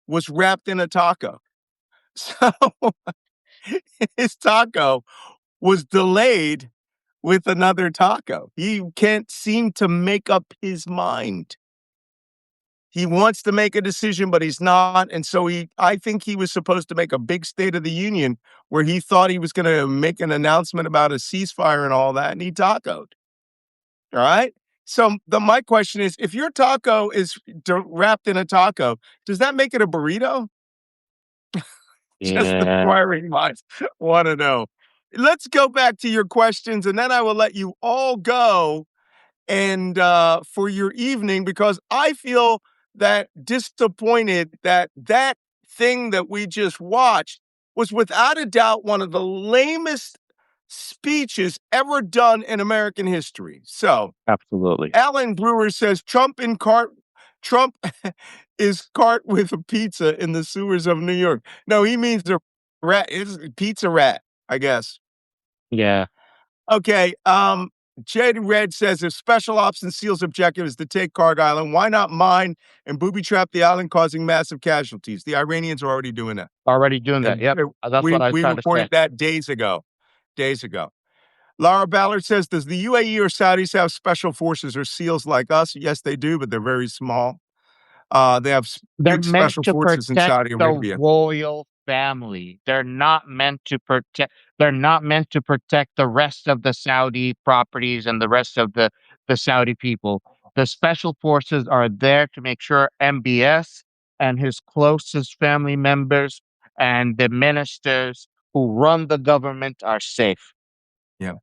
was wrapped in a taco. So his taco was delayed with another taco. He can't seem to make up his mind. He wants to make a decision, but he's not. And so I think he was supposed to make a big State of the Union where he thought he was going to make an announcement about a ceasefire and all that, and he tacoed. All right. So my question is, if your taco is wrapped in a taco, does that make it a burrito? Just Yeah. inquiring minds want to know. Let's go back to your questions, and then I will let you all go and for your evening, because I feel that disappointed that thing that we just watched was without a doubt one of the lamest speeches ever done in American history. So Absolutely. Alan Brewer says Trump is cart with a pizza in the sewers of New York. No, he means a rat. It's a pizza rat, I guess. Yeah. Okay. Jade Red says if Special Ops and SEAL's objective is to take Kharg Island, why not mine and booby trap the island, causing massive casualties? The Iranians are already doing that. Already doing that. Yep. That's what I was We trying to say. reported that days ago. Laura Ballard says, does the UAE or Saudis have special forces or SEALs like us? Yes, they do, but they're very small. They have They're big meant special to forces in protect Saudi the Arabia. royal family. They're not meant to protect the rest of the Saudi properties and the rest of the Saudi people. The special forces are there to make sure MBS and his closest family members and the ministers who run the government are safe. Yeah.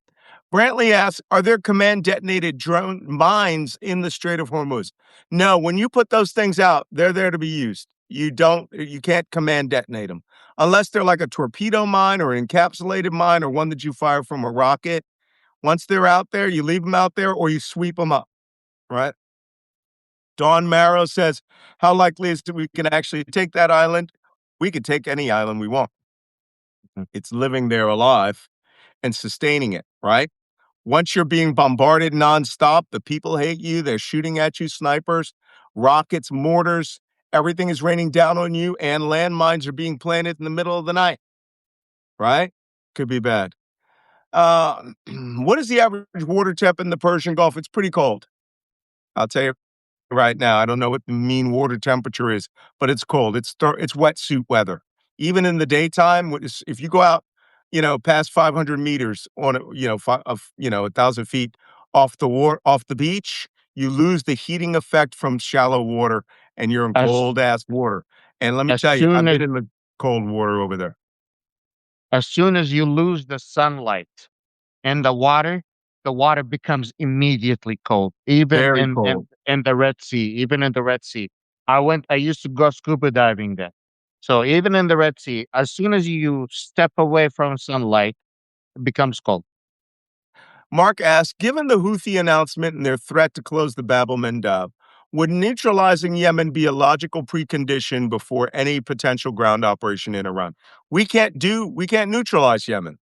Brantley asks, are there command detonated drone mines in the Strait of Hormuz? No, when you put those things out, they're there to be used. You can't command detonate them unless they're like a torpedo mine or an encapsulated mine or one that you fire from a rocket. Once they're out there, you leave them out there or you sweep them up, right? Dawn Marrow says, how likely is it we can actually take that island? We could take any island we want. It's living there alive and sustaining it, right? Once you're being bombarded nonstop, the people hate you. They're shooting at you, snipers, rockets, mortars. Everything is raining down on you, and landmines are being planted in the middle of the night, right? Could be bad. What is the average water temp in the Persian Gulf? It's pretty cold. I'll tell you right now. I don't know what the mean water temperature is, but it's cold. It's wetsuit weather. Even in the daytime, if you go out, past 500 meters on, 1,000 feet off the beach, you lose the heating effect from shallow water, and you're in As cold ass water. And let me as tell you, soon I've as been in the cold water over there. as soon as you lose the sunlight in the water becomes immediately cold. Even Very in cold. the Red Sea, even in the Red Sea. I used to go scuba diving there. So even in the Red Sea, as soon as you step away from sunlight, it becomes cold. Mark asks, given the Houthi announcement and their threat to close the Bab el-Mandab, would neutralizing Yemen be a logical precondition before any potential ground operation in Iran? We can't neutralize Yemen.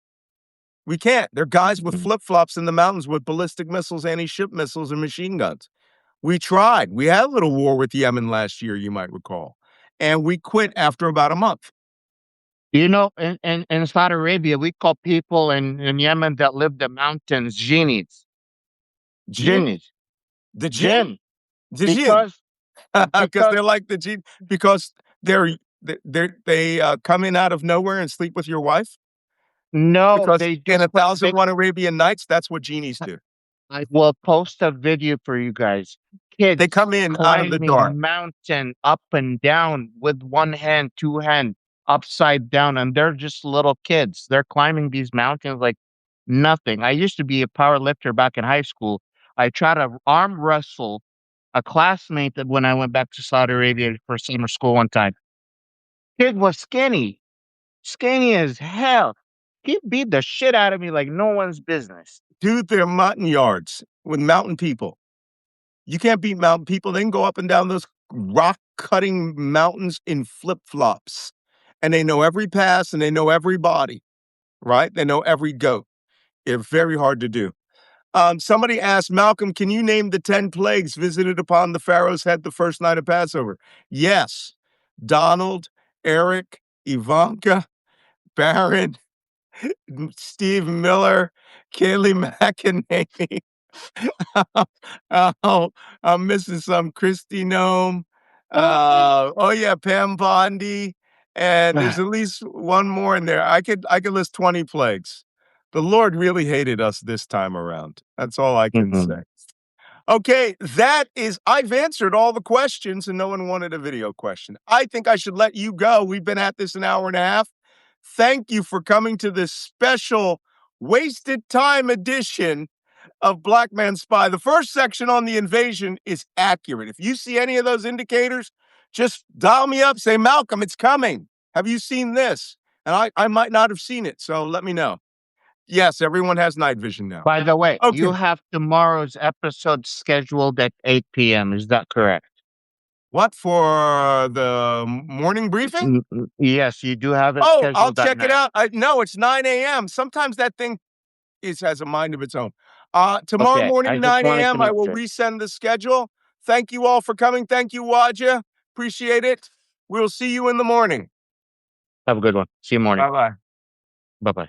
We can't. They're guys with flip-flops in the mountains with ballistic missiles, anti-ship missiles, and machine guns. We tried. We had a little war with Yemen last year, you might recall. And we quit after about a month. In Saudi Arabia, we call people in Yemen that live the mountains genies. Genies. The jinn? Jinn. The jinn. Because Because because they're like the jinn. Because they come in out of nowhere and sleep with your wife? no, Because they in just they 1,001 Arabian Nights, that's what genies do. I will post a video for you guys. They Kids come in out of the dark. climbing mountain up and down with one hand, two hand, upside down, and they're just little kids. They're climbing these mountains like nothing. I used to be a power lifter back in high school. I tried to arm wrestle a classmate that when I went back to Saudi Arabia for summer school one time. Kid was skinny as hell. He beat the shit out of me like no one's business. Dude, they're mountain yards with mountain people. You can't beat mountain people. They can go up and down those rock-cutting mountains in flip-flops. And they know every pass and they know every body, right? They know every goat. It's very hard to do. Somebody asked, Malcolm, can you name the 10 plagues visited upon the Pharaoh's head the first night of Passover? Yes. Donald, Eric, Ivanka, Barron, Steve Miller, Kaylee McEnany. Oh, I'm missing some. Christy Nome. Oh yeah, Pam Bondi. And there's at least one more in there. I could list 20 plagues. The Lord really hated us this time around. That's all I can say. Okay, I've answered all the questions and no one wanted a video question. I think I should let you go. We've been at this an hour and a half. Thank you for coming to this special wasted time edition of Black Man Spy. The first section on the invasion is accurate. If you see any of those indicators, just dial me up, say, Malcolm, it's coming. Have you seen this? And I might not have seen it, so let me know. Yes, everyone has night vision now. By the way, Okay. you have tomorrow's episode scheduled at 8 p.m. Is that correct? What, for the morning briefing? Yes, you do have it Oh, scheduled. I'll that check it night. out. No, it's 9 a.m. Sometimes that thing has a mind of its own. Tomorrow Okay, I morning, just 9 wanted to a.m., I make will sure. resend the schedule. Thank you all for coming. Thank you, Wajeeh. Appreciate it. We'll see you in the morning. Have a good one. See you morning. Bye-bye. Bye-bye.